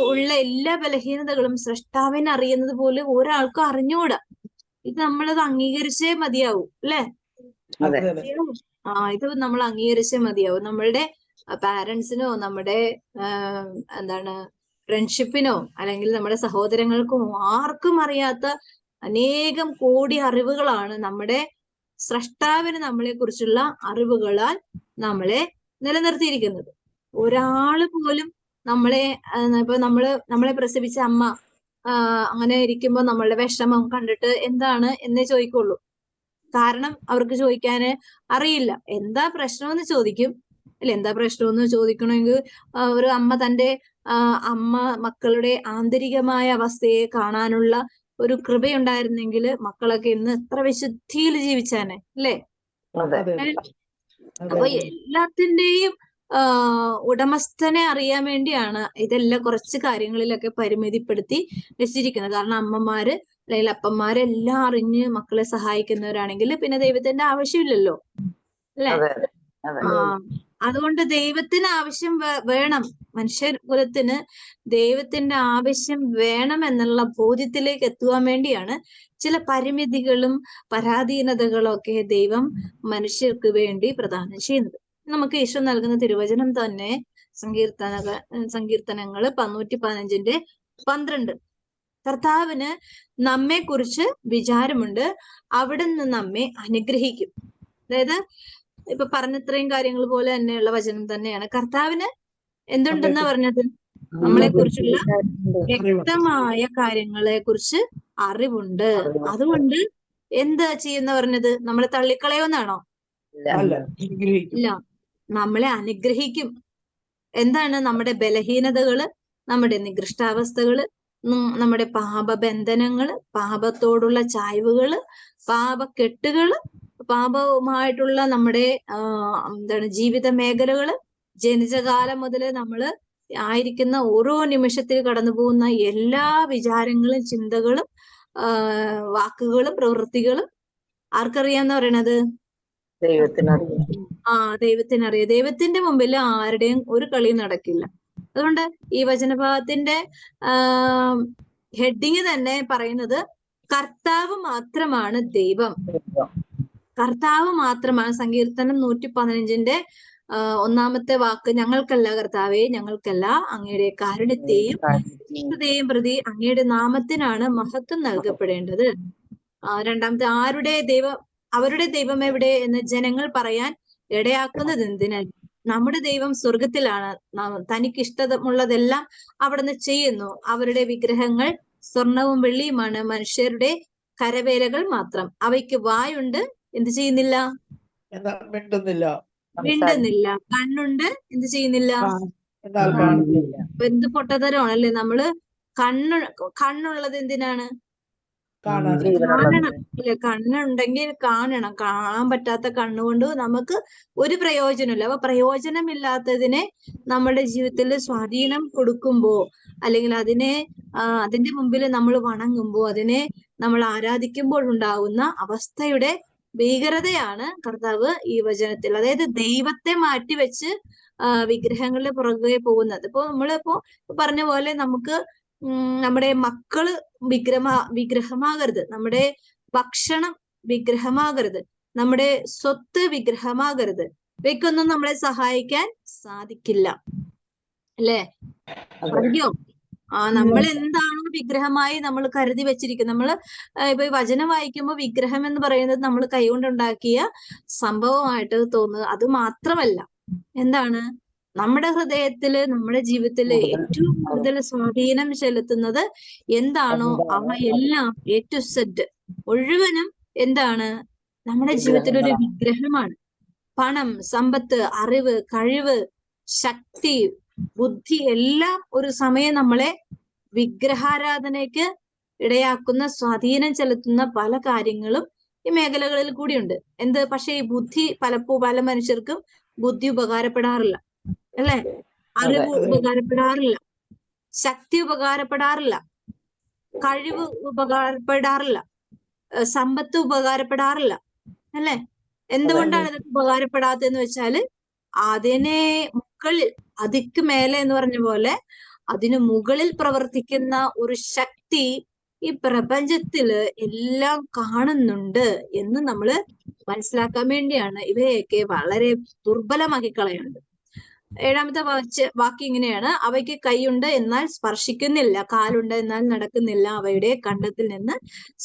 ഉള്ള എല്ലാ ബലഹീനതകളും സൃഷ്ടാവിനെ അറിയുന്നത് പോലെ ഒരാൾക്കും അറിഞ്ഞുകൂടാ. ഇത് നമ്മളത് അംഗീകരിച്ചേ മതിയാവൂ, അല്ലെ? ഇത് നമ്മൾ അംഗീകരിച്ചേ മതിയാവും. നമ്മളുടെ പാരന്റ്സിനോ നമ്മുടെ ഫ്രണ്ട്ഷിപ്പിനോ അല്ലെങ്കിൽ നമ്മുടെ സഹോദരങ്ങൾക്കോ ആർക്കും അറിയാത്ത അനേകം കോടി അറിവുകളാണ് നമ്മുടെ സ്രഷ്ടാവിന് നമ്മളെ കുറിച്ചുള്ള അറിവുകളാൽ നമ്മളെ നിലനിർത്തിയിരിക്കുന്നത്. ഒരാള് പോലും ഇപ്പൊ നമ്മളെ പ്രസവിച്ച അമ്മ അങ്ങനെ ഇരിക്കുമ്പോൾ നമ്മളുടെ വിഷമം കണ്ടിട്ട് എന്താണ് എന്നേ ചോദിക്കുള്ളൂ. കാരണം അവർക്ക് ചോദിക്കാന് അറിയില്ല. എന്താ പ്രശ്നമെന്ന് ചോദിക്കും, അല്ലെ? എന്താ പ്രശ്നമെന്ന് ചോദിക്കണമെങ്കിൽ ഒരു അമ്മ തന്റെ മക്കളുടെ ആന്തരികമായ അവസ്ഥയെ കാണാനുള്ള ഒരു കൃപയുണ്ടായിരുന്നെങ്കിൽ മക്കളൊക്കെ ഇന്ന് എത്ര വിശുദ്ധിയിൽ ജീവിച്ചാനെ അല്ലേ? അതെ അതെ ഏ? അതെ അപ്പൊ അതെ എല്ലാത്തിന്റെയും ഉടമസ്ഥനെ അറിയാൻ വേണ്ടിയാണ് ഇതെല്ലാം കുറച്ച് കാര്യങ്ങളിലൊക്കെ പരിമിതിപ്പെടുത്തി വെച്ചിരിക്കുന്നത്. കാരണം അമ്മമാര് അല്ലെങ്കിൽ അപ്പന്മാരെല്ലാം അറിഞ്ഞ് മക്കളെ സഹായിക്കുന്നവരാണെങ്കിൽ പിന്നെ ദൈവത്തിന്റെ ആവശ്യമില്ലല്ലോ അല്ലെ? അതെ അതെ ആ അതുകൊണ്ട് ദൈവത്തിന് ആവശ്യം വേണം, മനുഷ്യ കുലത്തിന് ദൈവത്തിന്റെ ആവശ്യം വേണം എന്നുള്ള ബോധ്യത്തിലേക്ക് എത്തുവാൻ വേണ്ടിയാണ് ചില പരിമിതികളും പരാധീനതകളും ഒക്കെ ദൈവം മനുഷ്യർക്ക് വേണ്ടി പ്രദാനം ചെയ്യുന്നത്. നമുക്ക് ഈശോ നൽകുന്ന തിരുവചനം തന്നെ സങ്കീർത്തനങ്ങള് 115:12. കർത്താവിന് നമ്മെ കുറിച്ച് വിചാരമുണ്ട്, അവിടുന്ന് നമ്മെ അനുഗ്രഹിക്കും. അതായത് ഇപ്പൊ പറഞ്ഞത്രയും കാര്യങ്ങൾ പോലെ തന്നെയുള്ള വചനം തന്നെയാണ്. കർത്താവിന് എന്തുണ്ടെന്നാ പറഞ്ഞത്? നമ്മളെ കുറിച്ചുള്ള വ്യക്തമായ കാര്യങ്ങളെ കുറിച്ച് അറിവുണ്ട്. അതുകൊണ്ട് എന്താ ചെയ്യുന്ന പറഞ്ഞത്? നമ്മളെ തള്ളിക്കളയുമെന്നാണോ? അല്ല അനുഗ്രഹിക്കും. ഇല്ല, നമ്മളെ അനുഗ്രഹിക്കും. എന്താണ്? നമ്മുടെ ബലഹീനതകള്, നമ്മുടെ നികൃഷ്ടാവസ്ഥകള്, നമ്മുടെ പാപബന്ധനങ്ങള്, പാപത്തോടുള്ള ചായ്വുകള്, പാപക്കെട്ടുകള്, പാപവുമായിട്ടുള്ള നമ്മുടെ എന്താണ് ജീവിത മേഖലകള്, ജനിതകാലം മുതല് നമ്മള് ആയിരിക്കുന്ന ഓരോ നിമിഷത്തിൽ കടന്നു പോകുന്ന എല്ലാ വിചാരങ്ങളും ചിന്തകളും വാക്കുകളും പ്രവൃത്തികളും ആർക്കറിയാന്ന് പറയണത്? ദൈവത്തിനറിയാം. ദൈവത്തിനറിയാം. ദൈവത്തിന്റെ മുമ്പിൽ ആരുടെയും ഒരു കളി നടക്കില്ല. അതുകൊണ്ട് ഈ വചനഭാഗത്തിന്റെ ഹെഡിങ് തന്നെ പറയുന്നത് കർത്താവ് മാത്രമാണ് ദൈവം. കർത്താവ് മാത്രമാണ്. സങ്കീർത്തനം 115 ഒന്നാമത്തെ വാക്ക്, ഞങ്ങൾക്കല്ല കർത്താവേ, ഞങ്ങൾക്കല്ല, അങ്ങയുടെ കാരുണ്യത്തെയും വിശുദ്ധതയെയും പ്രതി അങ്ങയുടെ നാമത്തിനാണ് മഹത്വം നൽകപ്പെടേണ്ടത്. രണ്ടാമത്തെ, അവരുടെ ദൈവം എവിടെ എന്ന് ജനങ്ങൾ പറയാൻ ഇടയാക്കുന്നത് എന്തിന്? നമ്മുടെ ദൈവം സ്വർഗത്തിലാണ്, തനിക്ക് ഇഷ്ടമുള്ളതെല്ലാം അവിടുന്ന് ചെയ്യുന്നു. അവരുടെ വിഗ്രഹങ്ങൾ സ്വർണവും വെള്ളിയുമാണ്, മനുഷ്യരുടെ കരവേലകൾ മാത്രം. അവയ്ക്ക് വായുണ്ട്, എന്ത് ചെയ്യുന്നില്ല? മിണ്ടുന്നില്ല. കണ്ണുണ്ട്, എന്ത് ചെയ്യുന്നില്ല? എന്ത് പൊട്ടത്തരമാണല്ലേ? നമ്മള് കണ്ണുള്ളത് എന്തിനാണ്? കാണണം അല്ലെ? കണ്ണുണ്ടെങ്കിൽ കാണണം. കാണാൻ പറ്റാത്ത കണ്ണുകൊണ്ട് നമുക്ക് ഒരു പ്രയോജനമില്ല. അപ്പൊ പ്രയോജനമില്ലാത്തതിനെ നമ്മുടെ ജീവിതത്തിൽ സ്വാധീനം കൊടുക്കുമ്പോ, അല്ലെങ്കിൽ അതിന്റെ മുമ്പിൽ നമ്മൾ വണങ്ങുമ്പോ, അതിനെ നമ്മൾ ആരാധിക്കുമ്പോൾ ഉണ്ടാകുന്ന അവസ്ഥയുടെ ഭീകരതയാണ് കർത്താവ് ഈ വചനത്തിൽ, അതായത് ദൈവത്തെ മാറ്റിവെച്ച് വിഗ്രഹങ്ങളുടെ പുറകെ പോകുന്നത്. ഇപ്പൊ നമ്മളിപ്പോ പറഞ്ഞ പോലെ നമുക്ക് നമ്മുടെ മക്കള് വിഗ്രഹമാകരുത്, നമ്മുടെ ഭക്ഷണം വിഗ്രഹമാകരുത്, നമ്മുടെ സ്വത്ത് വിഗ്രഹമാകരുത്. ഇവയ്ക്കൊന്നും നമ്മളെ സഹായിക്കാൻ സാധിക്കില്ല, അല്ലേ? അറിയോ? നമ്മൾ എന്താണോ വിഗ്രഹമായി നമ്മൾ കരുതി വെച്ചിരിക്കുന്നത്, നമ്മള് ഇപ്പൊ വചനം വായിക്കുമ്പോൾ വിഗ്രഹം എന്ന് പറയുന്നത് നമ്മൾ കൈകൊണ്ടുണ്ടാക്കിയ സംഭവമായിട്ട് തോന്നുക. അത് മാത്രമല്ല, എന്താണ് നമ്മുടെ ഹൃദയത്തില്, നമ്മുടെ ജീവിതത്തില് ഏറ്റവും കൂടുതൽ സ്വാധീനം ചെലുത്തുന്നത് എന്താണോ അവ എല്ലാം A to Z മുഴുവനും എന്താണ്? നമ്മുടെ ജീവിതത്തിലൊരു വിഗ്രഹമാണ്. പണം, സമ്പത്ത്, അറിവ്, കഴിവ്, ശക്തി, ബുദ്ധി എല്ലാം ഒരു സമയം നമ്മളെ വിഗ്രഹാരാധനയ്ക്ക് ഇടയാക്കുന്ന, സ്വാധീനം ചെലുത്തുന്ന പല കാര്യങ്ങളും ഈ മേഖലകളിൽ കൂടിയുണ്ട്. പക്ഷെ ഈ ബുദ്ധി പല മനുഷ്യർക്കും ബുദ്ധി ഉപകാരപ്പെടാറില്ല, അല്ലെ? അറിവ് ഉപകാരപ്പെടാറില്ല, ശക്തി ഉപകാരപ്പെടാറില്ല, കഴിവ് ഉപകാരപ്പെടാറില്ല, സമ്പത്ത് ഉപകാരപ്പെടാറില്ല, അല്ലെ? എന്തുകൊണ്ടാണ് ഇതൊക്കെ ഉപകാരപ്പെടാത്തതെന്ന് വെച്ചാല് അതിനെ മുകളിൽ, അതിക്ക് മേലെ എന്ന് പറഞ്ഞ പോലെ അതിനു മുകളിൽ പ്രവർത്തിക്കുന്ന ഒരു ശക്തി ഈ പ്രപഞ്ചത്തില് എല്ലാം കാണുന്നുണ്ട് എന്ന് നമ്മള് മനസ്സിലാക്കാൻ വേണ്ടിയാണ് ഇവയൊക്കെ വളരെ ദുർബലമാക്കി കളയുന്നത്. 7ാമത്തെ വാക്യം ഇങ്ങനെയാണ്: അവയ്ക്ക് കൈയുണ്ട് എന്നാൽ സ്പർശിക്കുന്നില്ല, കാലുണ്ട് എന്നാൽ നടക്കുന്നില്ല, അവയുടെ കണ്ടത്തിൽ നിന്ന്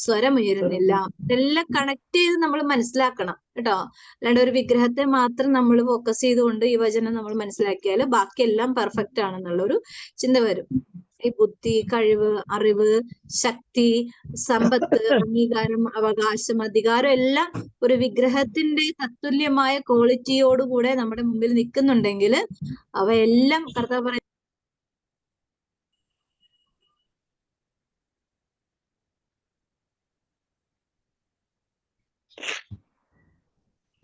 സ്വരമുയരുന്നില്ല. ഇതെല്ലാം കണക്ട് ചെയ്ത് നമ്മൾ മനസ്സിലാക്കണം കേട്ടോ. അല്ലാണ്ട് ഒരു വിഗ്രഹത്തെ മാത്രം നമ്മൾ ഫോക്കസ് ചെയ്തുകൊണ്ട് ഈ വചനം നമ്മൾ മനസ്സിലാക്കിയാൽ ബാക്കിയെല്ലാം പെർഫെക്റ്റ് ആണെന്നുള്ളൊരു ചിന്ത വരും. ഈ ബുദ്ധി, കഴിവ്, അറിവ്, ശക്തി, സമ്പത്ത്, അംഗീകാരം, അവകാശം, അധികാരം എല്ലാം ഒരു വിഗ്രഹത്തിന്റെ തത്തുല്യമായ ക്വാളിറ്റിയോടുകൂടെ നമ്മുടെ മുമ്പിൽ നിൽക്കുന്നുണ്ടെങ്കിൽ അവയെല്ലാം കർത്താവ് പറയുന്നത്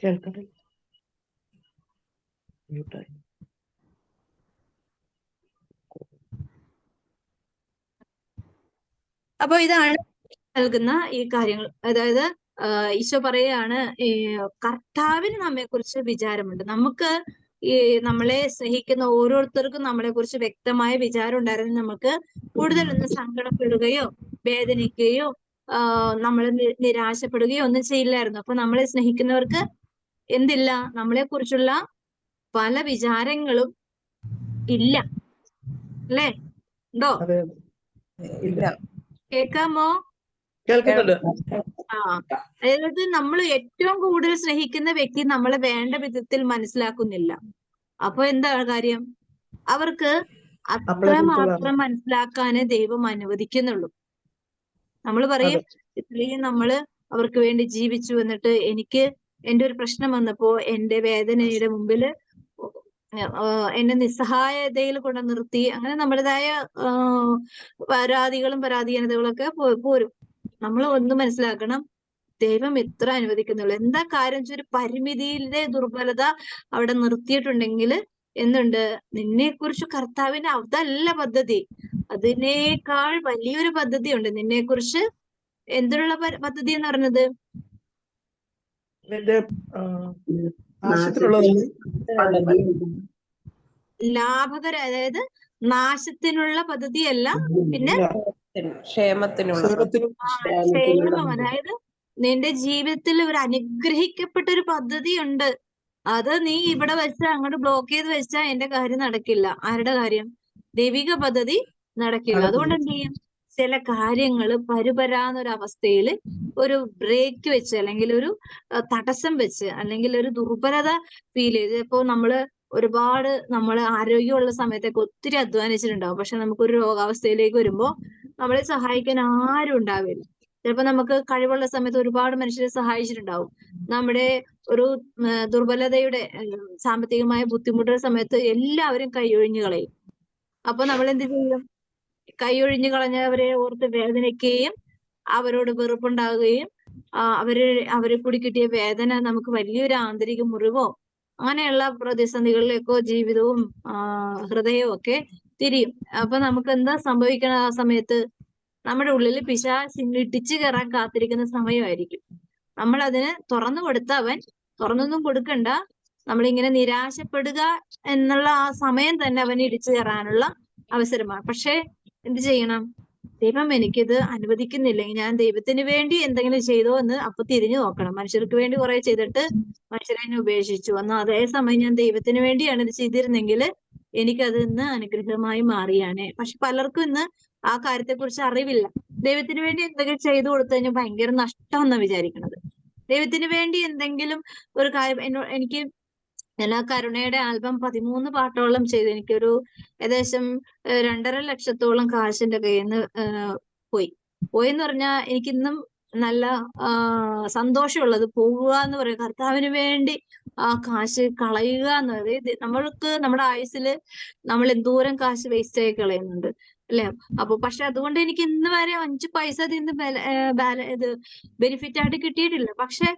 കേൾക്കണില്ല. മ്യൂട്ടായി. അപ്പൊ ഇതാണ് നൽകുന്ന ഈ കാര്യങ്ങൾ. അതായത് ഈശോ പറയുകയാണ്, ഈ കർത്താവിന് നമ്മെ കുറിച്ച് വിചാരമുണ്ട്. നമുക്ക് ഈ നമ്മളെ സ്നേഹിക്കുന്ന ഓരോരുത്തർക്കും നമ്മളെ കുറിച്ച് വ്യക്തമായ വിചാരം ഉണ്ടായിരുന്നു. നമുക്ക് കൂടുതലൊന്നും സങ്കടപ്പെടുകയോ വേദനിക്കുകയോ നമ്മൾ നിരാശപ്പെടുകയോ ഒന്നും ചെയ്യില്ലായിരുന്നു. അപ്പൊ നമ്മളെ സ്നേഹിക്കുന്നവർക്ക് എന്തില്ല? നമ്മളെ കുറിച്ചുള്ള പല വിചാരങ്ങളും ഇല്ല, അല്ലേ? ഉണ്ടോ? അതെ അതെ. ഇല്ല. കേൾക്കാമോ? കേൾക്കുന്നുണ്ട്. ആ, അതായത് നമ്മൾ ഏറ്റവും കൂടുതൽ സ്നേഹിക്കുന്ന വ്യക്തി നമ്മളെ വേണ്ട വിധത്തിൽ മനസ്സിലാക്കുന്നില്ല. അപ്പൊ എന്താണ് കാര്യം? അവർക്ക് നമ്മളെ കുറിച്ചുള്ള അത്രമാത്രം മനസ്സിലാക്കാനേ ദൈവം അനുവദിക്കുന്നുള്ളൂ. നമ്മൾ പറയും, ഇത്രയും നമ്മള് അവർക്ക് വേണ്ടി ജീവിച്ചു, എന്നിട്ട് എനിക്ക് എന്റെ ഒരു പ്രശ്നം വന്നപ്പോ എന്റെ വേദനയുടെ മുമ്പില് എന്നെ നിസ്സഹായതയിൽ കൊണ്ട് നിർത്തി. അങ്ങനെ നമ്മുടേതായ പരാതികളും പരാധീനതകളൊക്കെ പോരും. നമ്മൾ ഒന്ന് മനസ്സിലാക്കണം, ദൈവം ഇത്ര അനുവദിക്കുന്നുള്ളൂ. എന്താ കാര്യം? ഒരു പരിമിതിയിലെ ദുർബലത അവിടെ നിർത്തിയിട്ടുണ്ടെങ്കിൽ എന്തുണ്ട്? നിന്നെ കുറിച്ച് കർത്താവിന് അതല്ല പദ്ധതി, അതിനേക്കാൾ വലിയൊരു പദ്ധതി ഉണ്ട് നിന്നെ കുറിച്ച്. എന്തിനുള്ള പദ്ധതി എന്ന് പറഞ്ഞത്? നിന്റെ ആവശ്യത്തിനുള്ളത് ലാഭകര, അതായത് നാശത്തിനുള്ള പദ്ധതിയല്ല, പിന്നെ ക്ഷേമത്തിനുള്ള ക്ഷേമം. അതായത് നിന്റെ ജീവിതത്തിൽ ഒരു അനുഗ്രഹിക്കപ്പെട്ട ഒരു പദ്ധതി ഉണ്ട്. അത് നീ ഇവിടെ വെച്ച് അങ്ങോട്ട് ബ്ലോക്ക് ചെയ്ത് വെച്ചാൽ എന്റെ കാര്യം നടക്കില്ല. ആരുടെ കാര്യം? ദൈവിക പദ്ധതി നടക്കില്ല. അതുകൊണ്ട് എന്ത് ചെയ്യും? ചില കാര്യങ്ങൾ പരുപരാന്നൊരവസ്ഥയിൽ ഒരു ബ്രേക്ക് വെച്ച്, അല്ലെങ്കിൽ ഒരു തടസ്സം വെച്ച്, അല്ലെങ്കിൽ ഒരു ദുർബലത ഫീൽ ചെയ്ത്. ഇപ്പോ ഒരുപാട് നമ്മൾ ആരോഗ്യമുള്ള സമയത്തൊക്കെ ഒത്തിരി അധ്വാനിച്ചിട്ടുണ്ടാവും. പക്ഷെ നമുക്കൊരു രോഗാവസ്ഥയിലേക്ക് വരുമ്പോൾ നമ്മളെ സഹായിക്കാൻ ആരും ഉണ്ടാവില്ല. ചിലപ്പോൾ നമുക്ക് കഴിവുള്ള സമയത്ത് ഒരുപാട് മനുഷ്യരെ സഹായിച്ചിട്ടുണ്ടാവും. നമ്മുടെ ഒരു ദുർബലതയുടെ സാമ്പത്തികമായ ബുദ്ധിമുട്ടുള്ള സമയത്ത് എല്ലാവരും കൈയൊഴിഞ്ഞു കളയും. അപ്പൊ നമ്മൾ എന്ത് ചെയ്യും? കൈയൊഴിഞ്ഞു കളഞ്ഞവരെ ഓർത്ത് വേദനിക്കുകയും അവരോട് വെറുപ്പുണ്ടാവുകയും അവരെ കൂടി കിട്ടിയ വേദന നമുക്ക് വലിയൊരു ആന്തരിക മുറിവോ അങ്ങനെയുള്ള പ്രതിസന്ധികളിലേക്കോ ജീവിതവും ഹൃദയവും ഒക്കെ തിരിയും. അപ്പൊ നമുക്ക് എന്താ സംഭവിക്കണം? ആ സമയത്ത് നമ്മുടെ ഉള്ളിൽ പിശാച് ഇടിച്ചു കയറാൻ കാത്തിരിക്കുന്ന സമയമായിരിക്കും. നമ്മൾ അതിന് തുറന്നു കൊടുത്ത അവൻ തുറന്നൊന്നും കൊടുക്കണ്ട, നമ്മളിങ്ങനെ നിരാശപ്പെടുക എന്നുള്ള ആ സമയം തന്നെ അവൻ ഇടിച്ചു കയറാനുള്ള അവസരമാണ്. പക്ഷെ എന്ത് ചെയ്യണം? ദൈവം എനിക്കിത് അനുവദിക്കുന്നില്ലെങ്കിൽ ഞാൻ ദൈവത്തിന് വേണ്ടി എന്തെങ്കിലും ചെയ്തോ എന്ന് അപ്പൊ തിരിഞ്ഞു നോക്കണം. മനുഷ്യർക്ക് വേണ്ടി കുറെ ചെയ്തിട്ട് മനുഷ്യരെ എന്നെ ഉപേക്ഷിച്ചു എന്നാൽ അതേ സമയം ഞാൻ ദൈവത്തിന് വേണ്ടിയാണ് ഇത് ചെയ്തിരുന്നെങ്കിൽ എനിക്കത് ഇന്ന് അനുഗ്രഹമായി മാറിയാണ്. പക്ഷെ പലർക്കും ഇന്ന് ആ കാര്യത്തെക്കുറിച്ച് അറിവില്ല. ദൈവത്തിന് വേണ്ടി എന്തെങ്കിലും ചെയ്തു കൊടുത്തു കഴിഞ്ഞാൽ ഭയങ്കര നഷ്ടം എന്നാ വിചാരിക്കണത്. ദൈവത്തിന് വേണ്ടി എന്തെങ്കിലും ഒരു കാര്യം എനിക്ക് ഞാൻ ആ കരുണയുടെ ആൽബം 13 പാട്ടോളം ചെയ്തു. എനിക്കൊരു ഏകദേശം 2.5 ലക്ഷത്തോളം കാശ് എന്റെ കയ്യിൽ നിന്ന് പോയെന്ന് പറഞ്ഞാൽ എനിക്കിന്നും നല്ല സന്തോഷമുള്ളത് പോവുക എന്ന് പറയുക. കർത്താവിന് വേണ്ടി ആ കാശ് കളയുക എന്ന് പറയുന്നത്, നമ്മൾക്ക് നമ്മുടെ ആയുസ്സിൽ നമ്മൾ എന്തോരം കാശ് വേസ്റ്റ് ആയി കളയുന്നുണ്ട്, അല്ലെ? അപ്പൊ പക്ഷെ അതുകൊണ്ട് എനിക്ക് ഇന്ന് വരെ 5 പൈസ ഇതിന്ന് ഇത് ബെനിഫിറ്റ് ആയിട്ട് കിട്ടിയിട്ടില്ല. പക്ഷെ